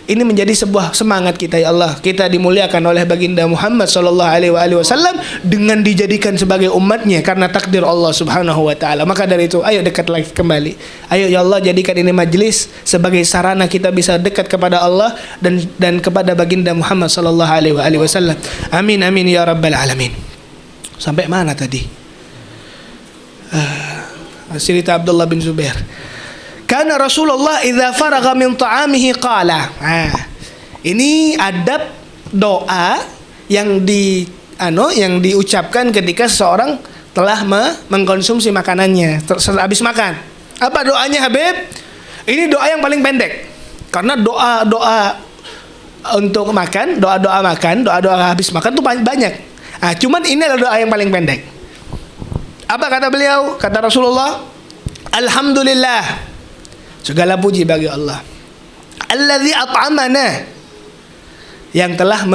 ini menjadi sebuah semangat kita, ya Allah. Kita dimuliakan oleh baginda Muhammad sallallahu alaihi wasallam dengan dijadikan sebagai umatnya karena takdir Allah Subhanahu wa taala. Maka dari itu, ayo dekat lagi kembali. Ayo ya Allah, jadikan ini majlis sebagai sarana kita bisa dekat kepada Allah dan kepada baginda Muhammad sallallahu alaihi wasallam. Amin amin ya rabbal alamin. Sampai mana tadi? Cerita Abdullah bin Zubair. Karena Rasulullah idza faragha min ta'amihi qala. Ini adab doa yang diucapkan ketika seseorang telah mengkonsumsi makanannya habis makan. Apa doanya, Habib? Ini doa yang paling pendek. Karena doa untuk makan, doa habis makan itu banyak. Cuman ini adalah doa yang paling pendek. Apa kata beliau? Kata Rasulullah, alhamdulillah, segala puji bagi Allah, alladzi at'amana, yang telah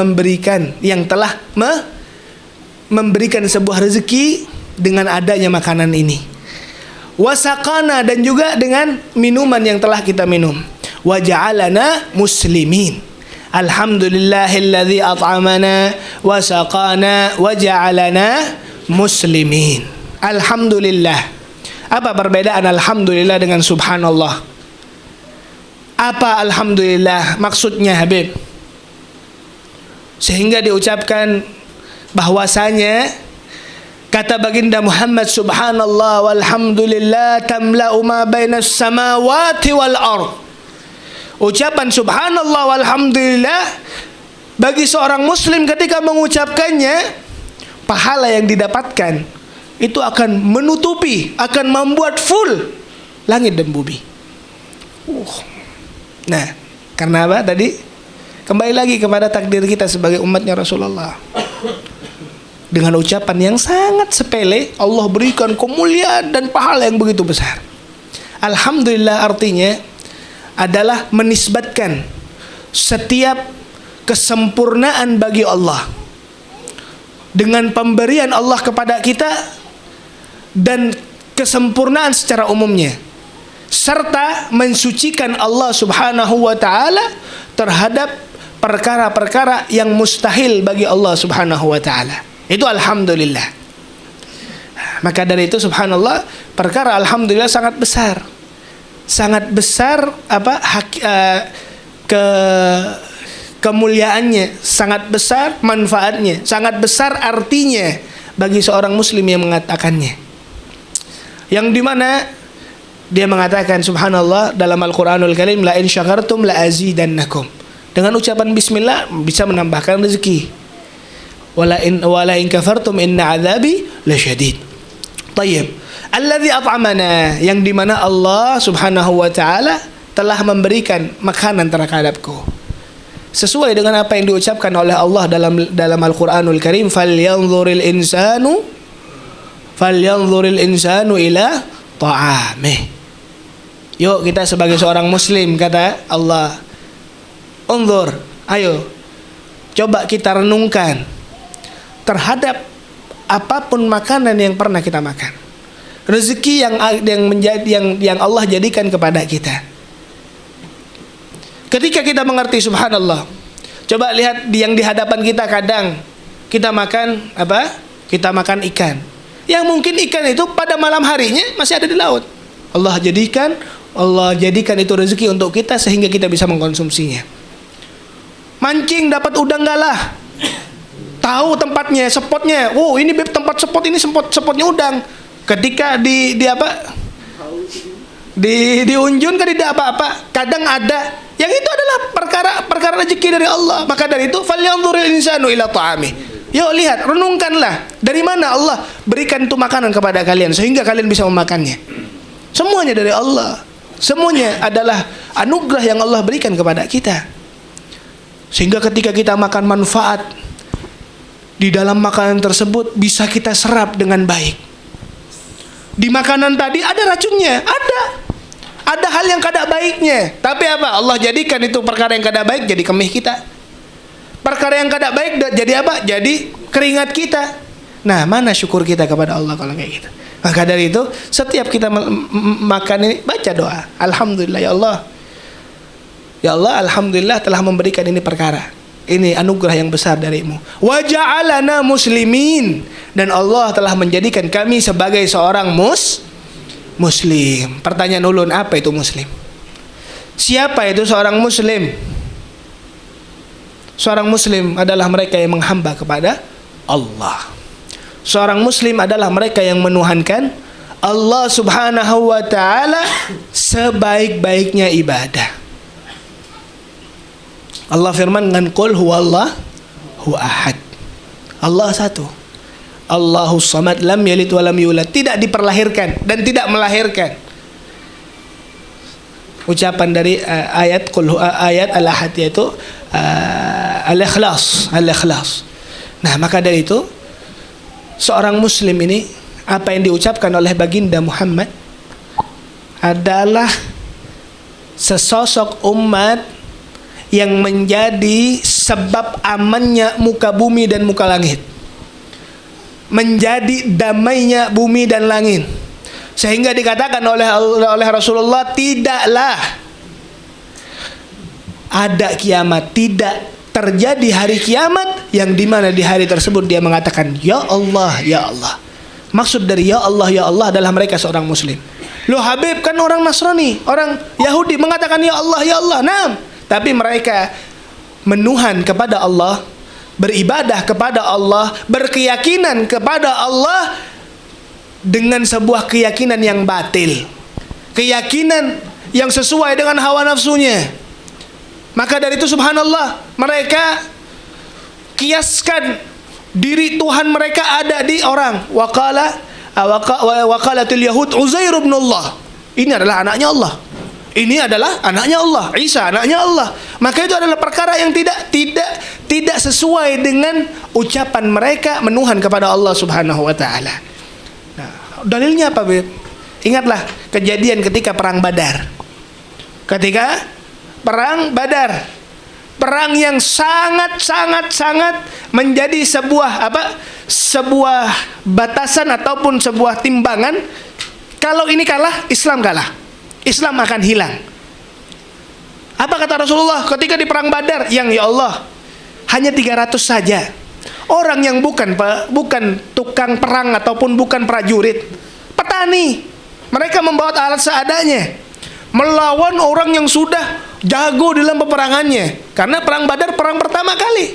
memberikan sebuah rezeki dengan adanya makanan ini, wasaqana, dan juga dengan minuman yang telah kita minum, wa ja'alana muslimin. Alhamdulillahilladzi at'amana wa saqana wa ja'alana muslimin. Alhamdulillah. Apa perbedaan alhamdulillah dengan subhanallah? Apa alhamdulillah maksudnya, Habib? Sehingga diucapkan bahwasanya kata baginda Muhammad, subhanallah walhamdulillah tamla'u ma bainas samawati wal ardh. Ucapan subhanallah walhamdulillah bagi seorang muslim ketika mengucapkannya, pahala yang didapatkan itu akan menutupi, akan membuat full langit dan bumi. Nah, karena apa tadi? Kembali lagi kepada takdir kita sebagai umatnya Rasulullah. Dengan ucapan yang sangat sepele, Allah berikan kemuliaan dan pahala yang begitu besar. Alhamdulillah artinya adalah menisbatkan setiap kesempurnaan bagi Allah. dengan pemberian Allah kepada kita dan kesempurnaan secara umumnya, serta mensucikan Allah Subhanahu wa taala terhadap perkara-perkara yang mustahil bagi Allah Subhanahu wa taala. Itu alhamdulillah. Maka dari itu subhanallah, perkara alhamdulillah sangat besar. Sangat besar kemuliaannya, sangat besar manfaatnya, sangat besar artinya bagi seorang muslim yang mengatakannya. Yang dimana dia mengatakan subhanallah dalam Al-Quranul Karim, la in syakartum la azidannakum. Dengan ucapan bismillah bisa menambahkan rezeki. Wala in kafartum inna adzabi lasyadid. Tayyib. Alladzi at'amana, yang dimana Allah Subhanahu wa taala telah memberikan makanan terhadapku. Sesuai dengan apa yang diucapkan oleh Allah dalam Al-Qur'anul Karim, falyanzuril insanu ila ta'amih. Yuk kita sebagai seorang muslim, kata Allah, unzur, ayo coba kita renungkan terhadap apapun makanan yang pernah kita makan, rezeki yang Allah jadikan kepada kita. Ketika kita mengerti subhanallah, coba lihat yang di hadapan kita, kadang kita makan apa? Kita makan ikan. Yang mungkin ikan itu pada malam harinya masih ada di laut. Allah jadikan itu rezeki untuk kita sehingga kita bisa mengkonsumsinya. Mancing dapat udang galah. Tahu tempatnya, spotnya. Oh, ini tempat spot ini spotnya udang. Ketika di Unjun kan tidak apa-apa. Kadang ada. Yang itu adalah perkara rezeki dari Allah. Maka dari itu falyanzuril insanu ila ta'ami. Yuk lihat, renungkanlah dari mana Allah berikan itu makanan kepada kalian sehingga kalian bisa memakannya. Semuanya dari Allah. Semuanya adalah anugerah yang Allah berikan kepada kita. Sehingga ketika kita makan manfaat di dalam makanan tersebut bisa kita serap dengan baik. Di makanan tadi ada racunnya, ada hal yang kada baiknya. Tapi apa? Allah jadikan itu perkara yang kada baik jadi kemih kita. Perkara yang kada baik jadi apa? Jadi keringat kita. Nah, mana syukur kita kepada Allah kalau kayak gitu? Maka dari itu setiap kita makan ini baca doa, alhamdulillah ya Allah. Ya Allah, alhamdulillah telah memberikan ini perkara. Ini anugerah yang besar darimu. Wa ja'alana muslimin, dan Allah telah menjadikan kami sebagai seorang muslim. Pertanyaan ulun, apa itu muslim? Siapa itu seorang muslim? Seorang muslim adalah mereka yang menghamba kepada Allah. Seorang muslim adalah mereka yang menuhankan Allah Subhanahu wa taala sebaik-baiknya ibadah. Allah firman dengan qul huwallahu ahad. Allah satu. Allahus samad, lam yalid wa lam yulad, tidak diperlahirkan dan tidak melahirkan. Ucapan dari ayat al-ahad, yaitu al-ikhlas. Nah, maka dari itu seorang muslim ini, apa yang diucapkan oleh baginda Muhammad adalah sesosok umat yang menjadi sebab amannya muka bumi dan muka langit, menjadi damainya bumi dan langit. Sehingga dikatakan oleh Rasulullah, tidaklah ada kiamat, tidak terjadi hari kiamat yang dimana di hari tersebut dia mengatakan ya Allah, ya Allah. Maksud dari ya Allah adalah mereka seorang muslim. Loh Habib, kan orang Nasrani, orang Yahudi mengatakan ya Allah, ya Allah. Nah, tapi mereka menuhan kepada Allah, beribadah kepada Allah, berkeyakinan kepada Allah dengan sebuah keyakinan yang batil, keyakinan yang sesuai dengan hawa nafsunya. Maka dari itu subhanallah, mereka kiaskan diri Tuhan mereka ada di orang. Waqalatil yahud Uzair ibn Allah. Ini adalah anaknya Allah. Ini adalah anaknya Allah. Isa anaknya Allah. Maka itu adalah perkara yang tidak sesuai dengan ucapan mereka menuhan kepada Allah Subhanahu wa taala. Nah, dalilnya apa, Beb? Ingatlah kejadian ketika perang Badar. Ketika perang Badar, perang yang sangat menjadi sebuah batasan ataupun sebuah timbangan. Kalau ini kalah, Islam kalah, Islam akan hilang. Apa kata Rasulullah ketika di perang Badar? Yang ya Allah, hanya 300 saja. Orang yang bukan tukang perang ataupun bukan prajurit, petani. Mereka membawa alat seadanya melawan orang yang sudah jago dalam peperangannya. Karena perang Badar perang pertama kali.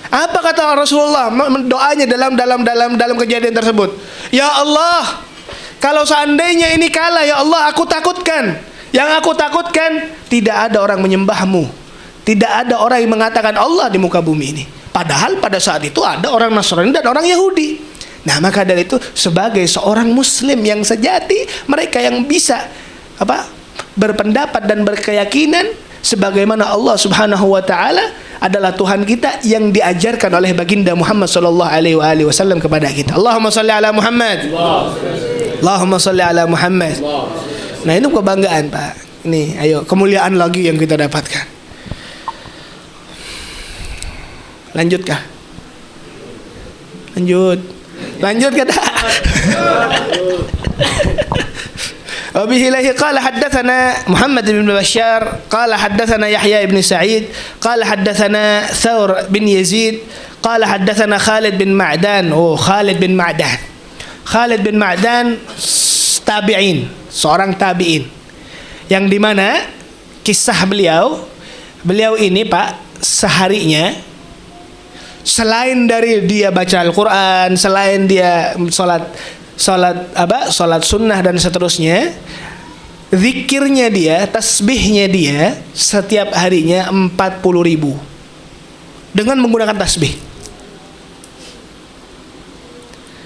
Apa kata Rasulullah doanya dalam kejadian tersebut? Ya Allah, kalau seandainya ini kalah, ya Allah, aku takutkan. Yang aku takutkan tidak ada orang menyembahmu, tidak ada orang yang mengatakan Allah di muka bumi ini. Padahal pada saat itu ada orang Nasrani dan orang Yahudi. Nah, maka dari itu sebagai seorang Muslim yang sejati, mereka yang bisa berpendapat dan berkeyakinan sebagaimana Allah Subhanahu wa taala adalah Tuhan kita yang diajarkan oleh baginda Muhammad sallallahu alaihi wasallam kepada kita. Allahumma shalli ala Muhammad. Allahumma shalli ala Muhammad. Nah, itu kebanggaan, Pak. Ini ayo kemuliaan lagi yang kita dapatkan. Lanjutkah? Lanjut kata. وبه إليه قال حدثنا محمد بن بشار قال حدثنا يحيى بن سعيد قال حدثنا ثور بن يزيد قال حدثنا خالد بن معدان. خالد bin Ma'dan tabi'in, seorang tabi'in yang dimana kisah beliau ini, Pak, seharinya selain dari dia baca Al-Quran, selain dia sholat sunnah dan seterusnya, zikirnya dia, tasbihnya dia setiap harinya 40.000 dengan menggunakan tasbih.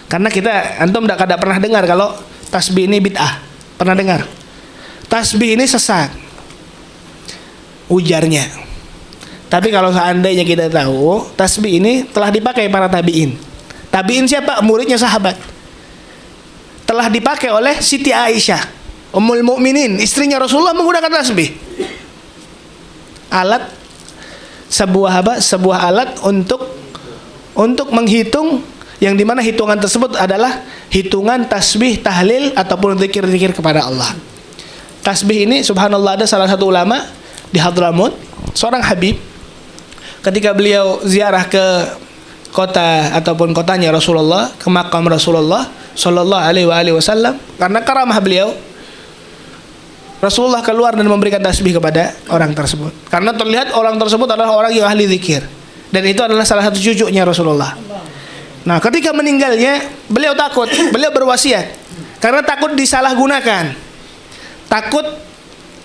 Karena antum tidak pernah dengar kalau tasbih ini bid'ah. Pernah dengar? Tasbih ini sesat ujarnya. Tapi kalau seandainya kita tahu, tasbih ini telah dipakai para tabi'in. Tabi'in siapa? Muridnya sahabat. Telah dipakai oleh Siti Aisyah, Ummul Mukminin, istrinya Rasulullah, menggunakan tasbih. Sebuah alat untuk menghitung, yang dimana hitungan tersebut adalah hitungan tasbih, tahlil ataupun zikir-zikir kepada Allah. Tasbih ini subhanallah, ada salah satu ulama di Hadramut, seorang habib, ketika beliau ziarah ke kota ataupun kotanya Rasulullah, ke makam Rasulullah sallallahu alaihi wasallam, karena karamah beliau, Rasulullah keluar dan memberikan tasbih kepada orang tersebut. Karena terlihat orang tersebut adalah orang yang ahli zikir, dan itu adalah salah satu cucunya Rasulullah. Nah, ketika meninggalnya, beliau takut, beliau berwasiat karena takut disalahgunakan, takut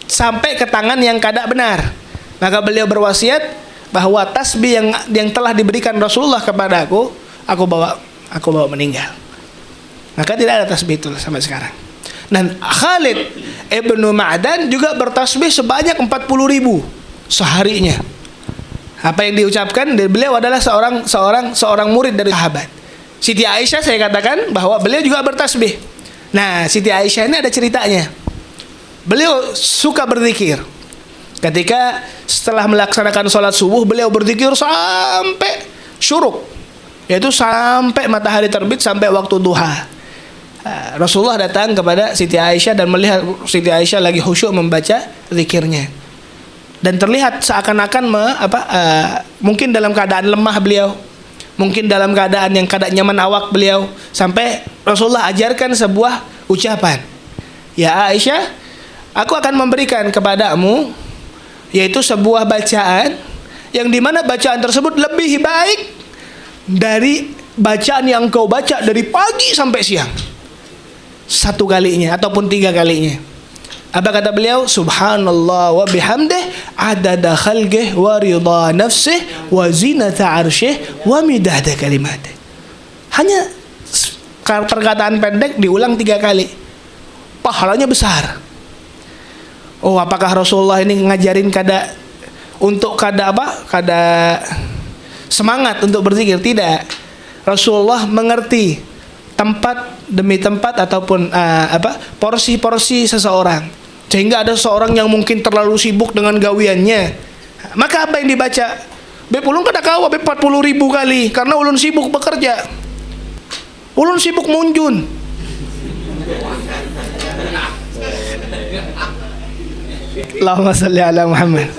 sampai ke tangan yang kada benar. Maka beliau berwasiat bahwa tasbih yang telah diberikan Rasulullah kepada aku bawa meninggal. Maka tidak ada tasbih itu sampai sekarang. Dan Khalid ibnu Ma'dan juga bertasbih sebanyak 40.000 seharinya. Apa yang diucapkan dari beliau adalah seorang murid dari sahabat. Siti Aisyah, saya katakan bahwa beliau juga bertasbih. Nah, Siti Aisyah ini ada ceritanya. Beliau suka berzikir. Ketika setelah melaksanakan sholat subuh, beliau berzikir sampai syuruk, yaitu sampai matahari terbit, sampai waktu duha. Rasulullah datang kepada Siti Aisyah dan melihat Siti Aisyah lagi khusyuk membaca zikirnya. Dan terlihat seakan-akan mungkin dalam keadaan lemah beliau, mungkin dalam keadaan yang kada nyaman awak beliau, sampai Rasulullah ajarkan sebuah ucapan. Ya Aisyah, aku akan memberikan kepadamu, yaitu sebuah bacaan yang dimana bacaan tersebut lebih baik dari bacaan yang engkau baca dari pagi sampai siang, 1 kalinya ataupun 3 kalinya. Apa kata beliau? Subhanallah wa bihamdih adada khalqih wa ridha nafsih wa zinata arsyih wa midada kalimatih. Hanya perkataan pendek diulang 3 kali, pahalanya besar. Oh, apakah Rasulullah ini ngajarin kada semangat untuk berzikir? Tidak. Rasulullah mengerti tempat demi tempat ataupun porsi-porsi seseorang. Sehingga ada seorang yang mungkin terlalu sibuk dengan gawiannya, Maka apa yang dibaca? Beb ulun kada kawa beb 40.000 kali karena ulun sibuk bekerja. Ulun sibuk munjun. Allahumma salli ala Muhammad.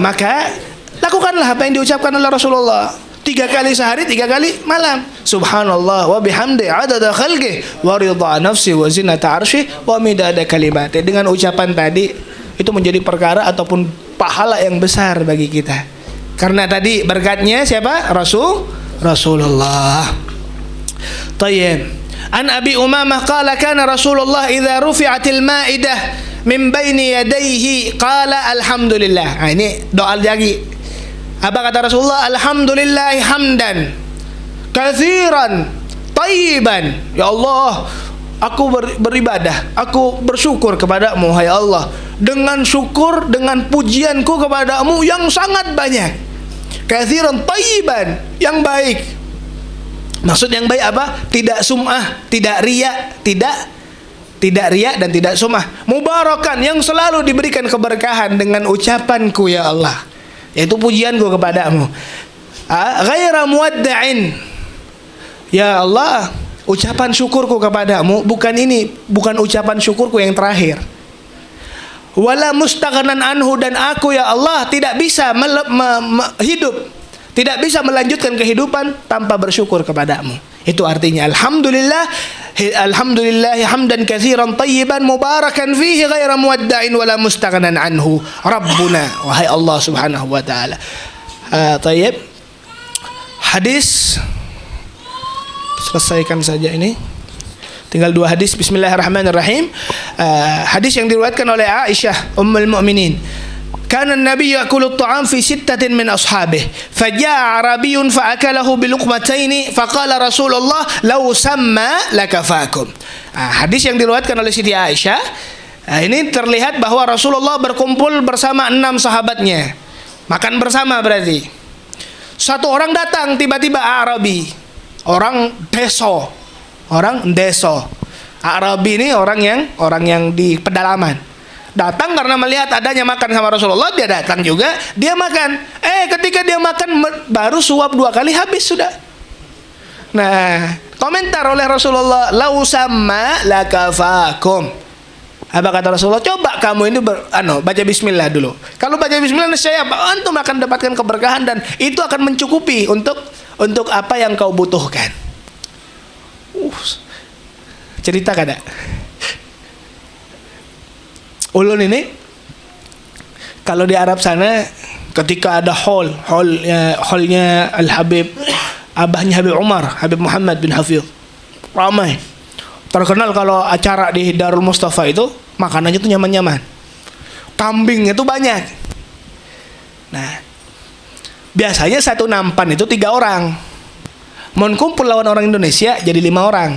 Maka lakukanlah apa yang diucapkan oleh Rasulullah. 3 kali sehari, 3 kali malam. Subhanallah wa bihamdi adada khalqi wa ridha nafsi wa zinata arsy wa midada kalimati. Dengan ucapan tadi itu menjadi perkara ataupun pahala yang besar bagi kita. Karena tadi berkatnya siapa? Rasulullah. Tayyib. An Abi Umamah qala kana Rasulullah idza rufi'atil ma'idah min baini yadayhi qala alhamdulillah. Ini doa lagi. Apa kata Rasulullah? Alhamdulillahi hamdan katsiran tayyiban. Ya Allah, aku beribadah, aku bersyukur kepadamu hai Allah, dengan syukur, dengan pujianku kepadamu yang sangat banyak. Katsiran tayyiban, yang baik. Maksud yang baik apa? Tidak sum'ah, tidak riya, tidak riya dan tidak sum'ah. Mubarakan, yang selalu diberikan keberkahan dengan ucapanku ya Allah, yaitu pujianku kepadamu. Ghaira muwadda'in. Ya Allah, ucapan syukurku kepadamu bukan ucapan syukurku yang terakhir. Wala mustaghnan anhu, dan aku ya Allah tidak bisa hidup, tidak bisa melanjutkan kehidupan tanpa bersyukur kepadamu. Itu artinya alhamdulillah hamdan katsiran tayyiban mubarakan fihi ghaira muwadda'in wala mustaghnan anhu rabbuna, wahai Allah subhanahu wa ta'ala. Tayyib. Hadis, selesaikan saja ini, tinggal 2 hadis. Bismillahirrahmanirrahim. Hadis yang diriwayatkan oleh Aisyah ummul mukminin. Kana an-nabiy ya'kulu at-ta'am fi 6 min ashabihi faja'a arabiyyun fa'akalahu bi luqmataini faqala Rasulullah law samma lakafakum. Hadis yang diriwayatkan oleh Siti Aisyah. Ini terlihat bahwa Rasulullah berkumpul bersama 6 sahabatnya. Makan bersama berarti. Satu orang datang tiba-tiba Arabi, orang deso. Arabi ini orang yang di pedalaman. Datang karena melihat adanya makan sama Rasulullah, dia datang juga, dia makan. Ketika dia makan baru suap 2 kali habis sudah. Nah, komentar oleh Rasulullah, lau samma lakafakum. Apa kata Rasulullah? Coba kamu ini baca bismillah dulu. Kalau baca bismillah niscaya antum akan dapatkan keberkahan dan itu akan mencukupi untuk apa yang kau butuhkan. Cerita kada? Ulun ini kalau di Arab sana ketika ada hallnya Al-Habib, abahnya Habib Umar, Habib Muhammad bin Hafidh, ramai. Terkenal kalau acara di Darul Mustafa itu makanannya tuh nyaman-nyaman. Kambingnya tuh banyak. Nah, biasanya satu nampan itu 3 orang. Mau kumpul lawan orang Indonesia jadi 5 orang.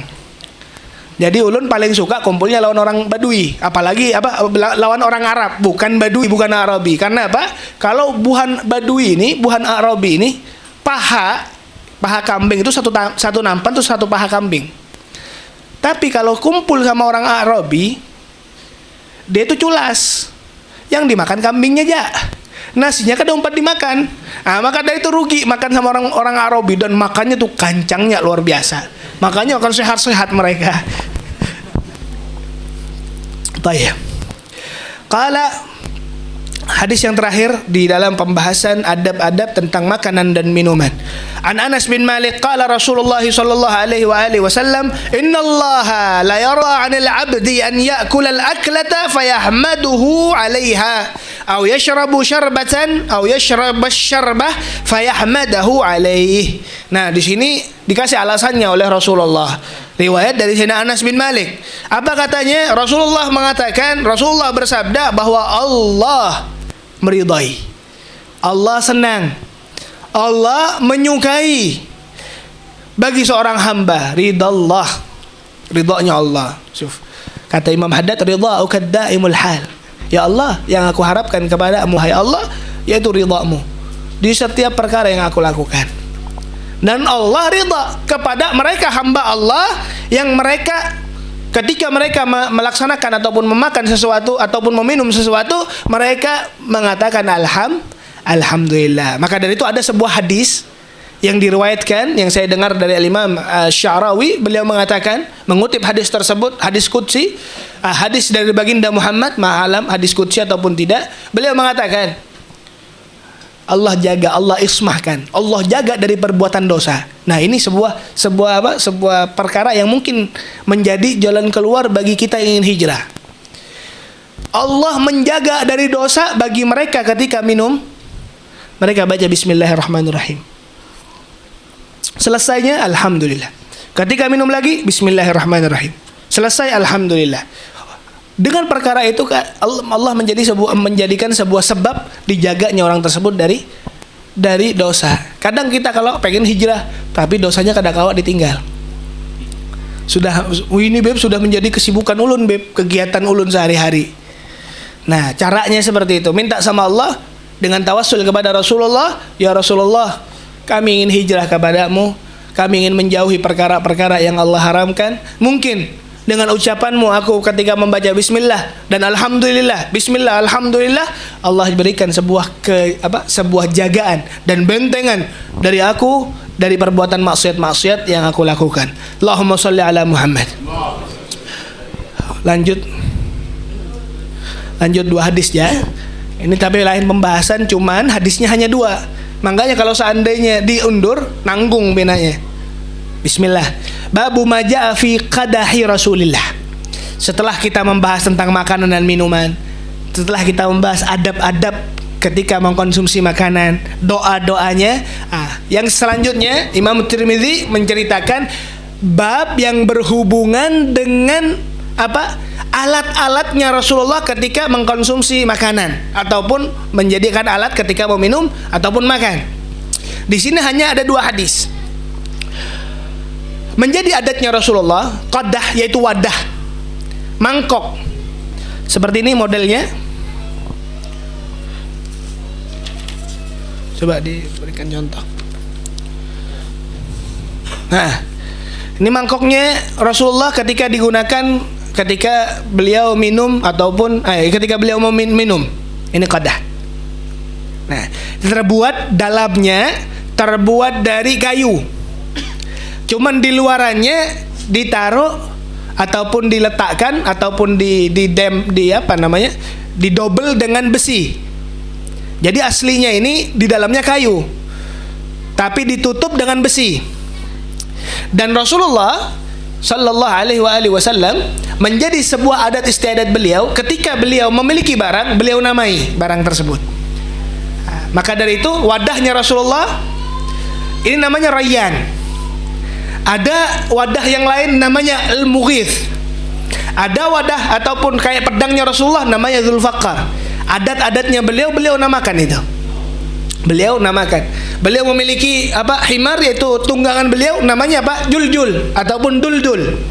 Jadi ulun paling suka kumpulnya lawan orang Badui, apalagi lawan orang Arab, bukan Badui, bukan Arabi. Karena apa? Kalau buhan Badui ini, buhan Arabi ini, paha kambing itu satu nampan tuh 1 paha kambing. Tapi kalau kumpul sama orang Arabi, dia itu culas, yang dimakan kambingnya aja, nasinya kada umpat dimakan. Maka dari itu rugi makan sama orang Arabi, dan makannya tuh kancangnya luar biasa. Makanya akan sehat-sehat mereka. Baik. Qala, hadis yang terakhir di dalam pembahasan adab-adab tentang makanan dan minuman. An Anas bin Malik qala Rasulullah sallallahu alaihi wa alihi wasallam, "Innallaha la yara 'anil 'abdi an ya'kula al-aklata fayahmaduhu 'alaiha aw yashrabu syarbatan aw yashraba asy-syarbah fayahmadahu 'alaihi." Nah, di sini dikasih alasannya oleh Rasulullah. Riwayat dari Sayyidina Anas bin Malik. Apa katanya? Rasulullah mengatakan, Rasulullah bersabda bahwa Allah meridai, Allah senang, Allah menyukai bagi seorang hamba ridallah, ridhonya Allah. Kata Imam Haddad, ridha'uka daimul hal. Ya Allah, yang aku harapkan kepadamu hai Allah yaitu ridhamu di setiap perkara yang aku lakukan. Dan Allah ridha kepada mereka hamba Allah yang mereka ketika mereka melaksanakan ataupun memakan sesuatu ataupun meminum sesuatu, mereka mengatakan alhamdulillah. Maka dari itu ada sebuah hadis yang diriwayatkan, yang saya dengar dari Imam Sya'rawi, beliau mengatakan, mengutip hadis tersebut, hadis qudsi, hadis dari baginda Muhammad, ma'alam hadis qudsi ataupun tidak, beliau mengatakan, Allah jaga, Allah ismahkan, Allah jaga dari perbuatan dosa. Nah, ini sebuah perkara yang mungkin menjadi jalan keluar bagi kita yang ingin hijrah. Allah menjaga dari dosa bagi mereka ketika minum, mereka baca bismillahirrahmanirrahim. Selesainya alhamdulillah. Ketika minum lagi bismillahirrahmanirrahim. Selesai alhamdulillah. Dengan perkara itu Allah menjadikan sebuah sebab dijaganya orang tersebut dari dosa. Kadang kita kalau pengen hijrah tapi dosanya kadang-kala ditinggal. Ini beb sudah menjadi kesibukan ulun beb, kegiatan ulun sehari-hari. Nah, caranya seperti itu. Minta sama Allah dengan tawassul kepada Rasulullah, ya Rasulullah, kami ingin hijrah kepadamu, kami ingin menjauhi perkara-perkara yang Allah haramkan. Mungkin dengan ucapanmu aku ketika membaca bismillah dan alhamdulillah, bismillah alhamdulillah, Allah berikan sebuah jagaan dan bentengan dari aku dari perbuatan maksiat-maksiat yang aku lakukan. Allahumma shalli ala Muhammad. Lanjut 2 hadis ya. Ini tapi lain pembahasan, cuman hadisnya hanya 2. Makanya kalau seandainya diundur, nanggung benanya. Bismillah. Babu maja'a fi qadahi Rasulillah. Setelah kita membahas tentang makanan dan minuman, setelah kita membahas adab-adab ketika mengkonsumsi makanan, doa-doanya, yang selanjutnya Imam Tirmidzi menceritakan bab yang berhubungan dengan alat-alatnya Rasulullah ketika mengkonsumsi makanan ataupun menjadikan alat ketika meminum ataupun makan. Di sini hanya ada 2 hadis. Menjadi adatnya Rasulullah qadah, yaitu wadah, mangkok. Seperti ini modelnya. Coba diberikan contoh. Nah, ini mangkoknya Rasulullah ketika digunakan ketika beliau minum ataupun ketika beliau mau minum. Ini qadah. Nah, dalamnya terbuat dari kayu. Cuman di luarannya ditaruh ataupun diletakkan ataupun didobel dengan besi. Jadi aslinya ini di dalamnya kayu, tapi ditutup dengan besi. Dan Rasulullah Sallallahu alaihi wasallam menjadi sebuah adat istiadat beliau, ketika beliau memiliki barang, beliau namai barang tersebut. Maka dari itu wadahnya Rasulullah ini namanya Rayyan. Ada wadah yang lain namanya Al-Mughith. Ada wadah ataupun kayak pedangnya Rasulullah namanya Dzulfaqar. Adat-adatnya beliau namakan itu. Beliau namakan. Beliau memiliki himar, yaitu tunggangan beliau namanya Juljul ataupun Duldul.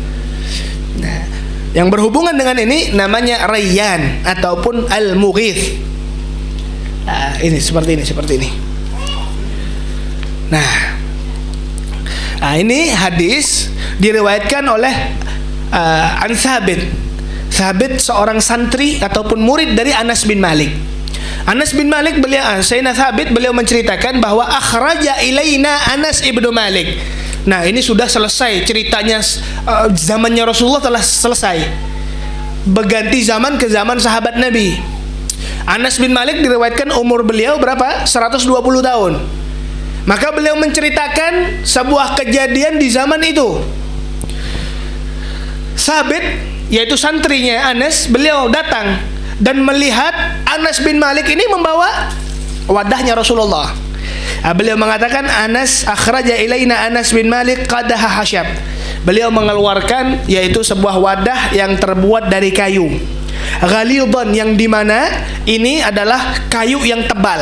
Nah, yang berhubungan dengan ini namanya Rayyan ataupun Al-Mughith. Ini seperti ini. Nah, ini hadis diriwayatkan oleh An Thabit seorang santri ataupun murid dari Anas bin Malik. Anas bin Malik Sayyidina Thabit beliau menceritakan bahwa akhraja ilaina Anas ibnu Malik. Nah, ini sudah selesai ceritanya, zamannya Rasulullah telah selesai, berganti zaman ke zaman sahabat Nabi. Anas bin Malik diriwayatkan umur beliau berapa? 120 tahun. Maka beliau menceritakan sebuah kejadian di zaman itu. Thabit, yaitu santrinya Anas, beliau datang dan melihat Anas bin Malik ini membawa wadahnya Rasulullah. Beliau mengatakan, Anas akhraja ilaina Anas bin Malik qadaha hasyab. Beliau mengeluarkan yaitu sebuah wadah yang terbuat dari kayu. Ghalidhan, yang dimana ini adalah kayu yang tebal.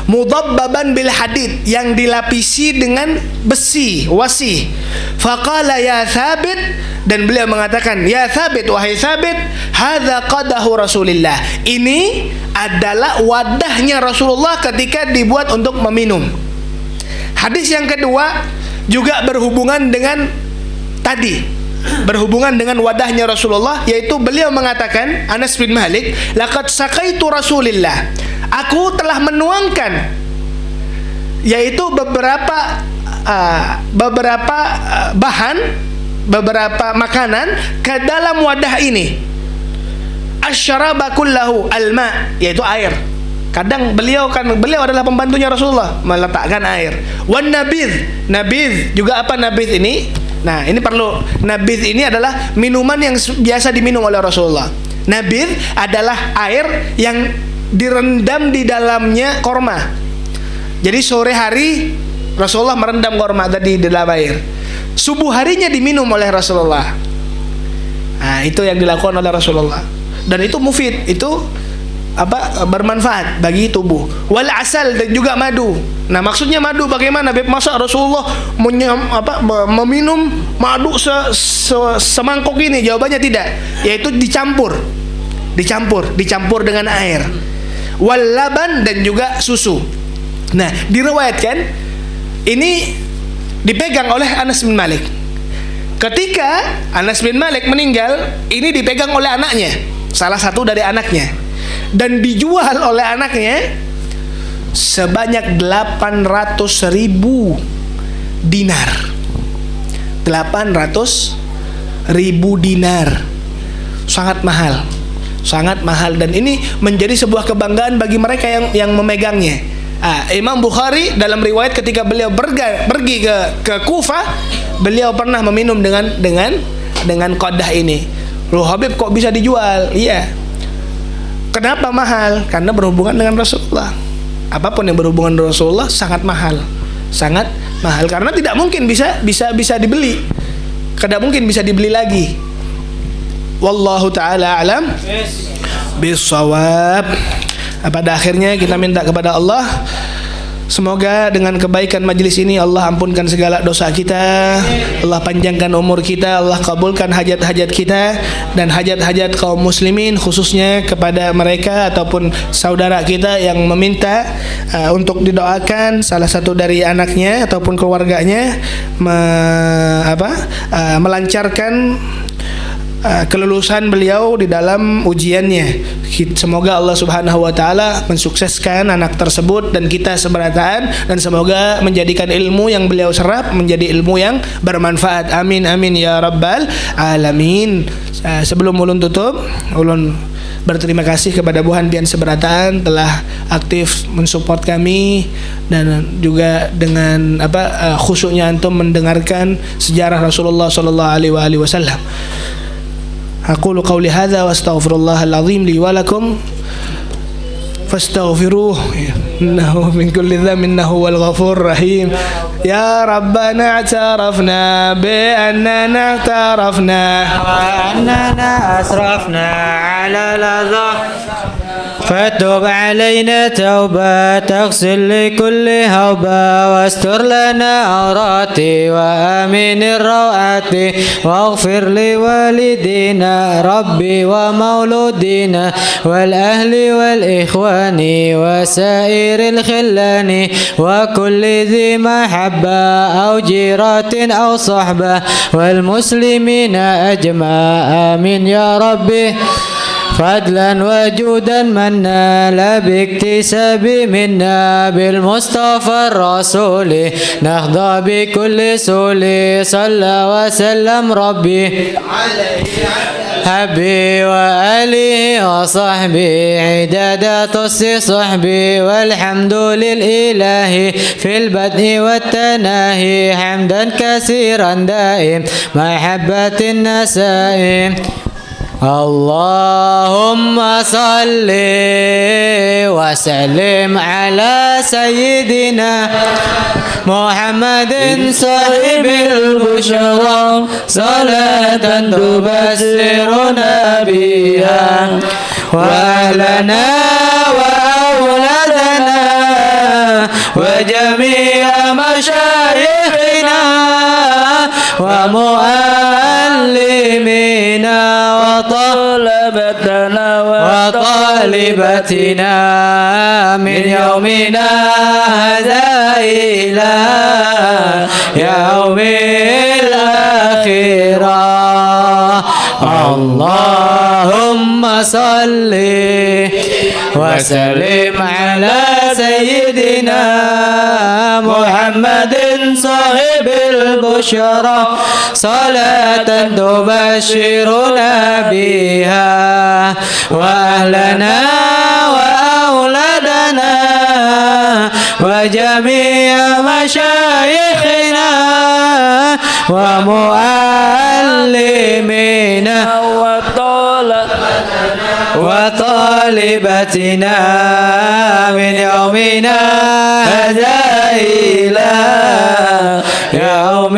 Mudabbaban bil hadid, yang dilapisi dengan besi wasi. Faqala ya Thabit, dan beliau mengatakan, ya Thabit, wahai Thabit, hadza qadahu Rasulillah. Ini adalah wadahnya Rasulullah ketika dibuat untuk meminum. Hadis yang kedua juga berhubungan dengan tadi, berhubungan dengan wadahnya Rasulullah, yaitu beliau mengatakan, Anas bin Malik, laqad sakaitu Rasulillah, Aku telah menuangkan, yaitu beberapa bahan, beberapa makanan ke dalam wadah ini. Asyaraba kullahu alma, yaitu air. Kadang beliau adalah pembantunya Rasulullah meletakkan air. Wan nabiz juga apa nabiz ini? Nah, ini perlu. Nabiz ini adalah minuman yang biasa diminum oleh Rasulullah. Nabiz adalah air yang direndam di dalamnya korma. Jadi sore hari Rasulullah merendam korma tadi di dalam air. Subuh harinya diminum oleh Rasulullah. Nah, itu yang dilakukan oleh Rasulullah. Dan itu mufid, itu bermanfaat bagi tubuh. Wal asal, dan juga madu. Nah, maksudnya madu bagaimana? Masa Rasulullah meminum madu semangkok ini? Jawabannya tidak, yaitu dicampur dengan air. Wal laban, dan juga susu. Nah, diriwayatkan ini dipegang oleh Anas bin Malik. Ketika Anas bin Malik meninggal, ini dipegang oleh anaknya, salah satu dari anaknya, dan dijual oleh anaknya sebanyak 800.000 dinar. 800.000 dinar, sangat mahal, dan ini menjadi sebuah kebanggaan bagi mereka yang memegangnya. Imam Bukhari dalam riwayat ketika beliau pergi ke Kufah, beliau pernah meminum dengan qadah ini. Loh Habib, kok bisa dijual? Iya. Kenapa mahal? Karena berhubungan dengan Rasulullah. Apapun yang berhubungan dengan Rasulullah sangat mahal, karena tidak mungkin bisa dibeli, tidak mungkin bisa dibeli lagi. Wallahu taala alam bisawab. Pada akhirnya kita minta kepada Allah, semoga dengan kebaikan majlis ini Allah ampunkan segala dosa kita, Allah panjangkan umur kita, Allah kabulkan hajat-hajat kita dan hajat-hajat kaum muslimin, khususnya kepada mereka ataupun saudara kita yang meminta untuk didoakan salah satu dari anaknya ataupun keluarganya melancarkan kelulusan beliau di dalam ujiannya. Semoga Allah Subhanahu wa taala mensukseskan anak tersebut dan kita seberataan, dan semoga menjadikan ilmu yang beliau serap menjadi ilmu yang bermanfaat. Amin amin ya rabbal alamin. Sebelum ulun tutup, ulun berterima kasih kepada Bu Hanbian Seberataan telah aktif mensupport kami, dan juga dengan khusyuknya antum mendengarkan sejarah Rasulullah sallallahu alaihi wasallam. Aqulu qawli hadza wa astaghfirullahal azim li wa lakum fastaghfiruh innahu min kulli dhanbin innahu wal ghafurur rahim. Ya Rabbana i'tarafna bi annana i'tarafna wa annana asrafna ala ladha فتب علينا توبة تغسل لكل هوبة واستر لنا عوراتي وآمن الروعات واغفر لوالدينا ربي ومولودينا والأهل والإخوان وسائر الخلان وكل ذي محبة أو جيرات أو صحبة والمسلمين أجمع آمين يا ربي. فضلا وجودا منا لا باكتساب منا بالمصطفى الرسول نخضع بكل سول صلى وسلم ربي حبي وآله وصحبي عداد طس صحبي والحمد للإله في البدء والتناهي حمدا كثيرا دائم محبة النسائم. اللهم صل وسلم على سيدنا محمد صاحب البشرى صلاة تبشرنا بها وأهلنا وأولادنا وجميع مشايخنا ومعلمينا وطالبتنا من يومنا هذا إلى يوم الآخرة. اللهم صل وسلم على سيدنا محمد صاحب البشرى صلاة تبشرنا بها وأهلنا وأولادنا وجميع مشايخنا ومعلمينا وطالبتنا من يومنا هذا إلى يوم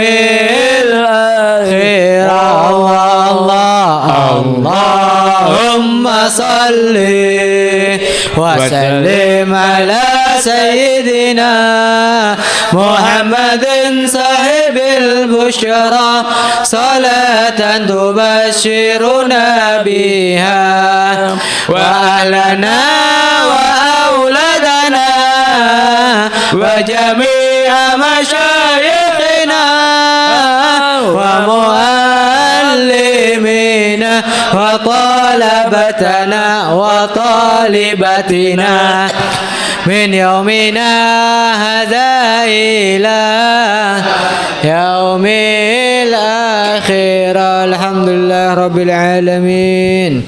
الآخرة. اللهم صل وسلم على سيدنا محمد صاحب البشرى صلاة تبشرنا بها وأهلنا وأولادنا وجميع مشايخنا ومعلمينا وطالبتنا من يومنا هذا إلى يوم الآخرة. الحمد لله رب العالمين.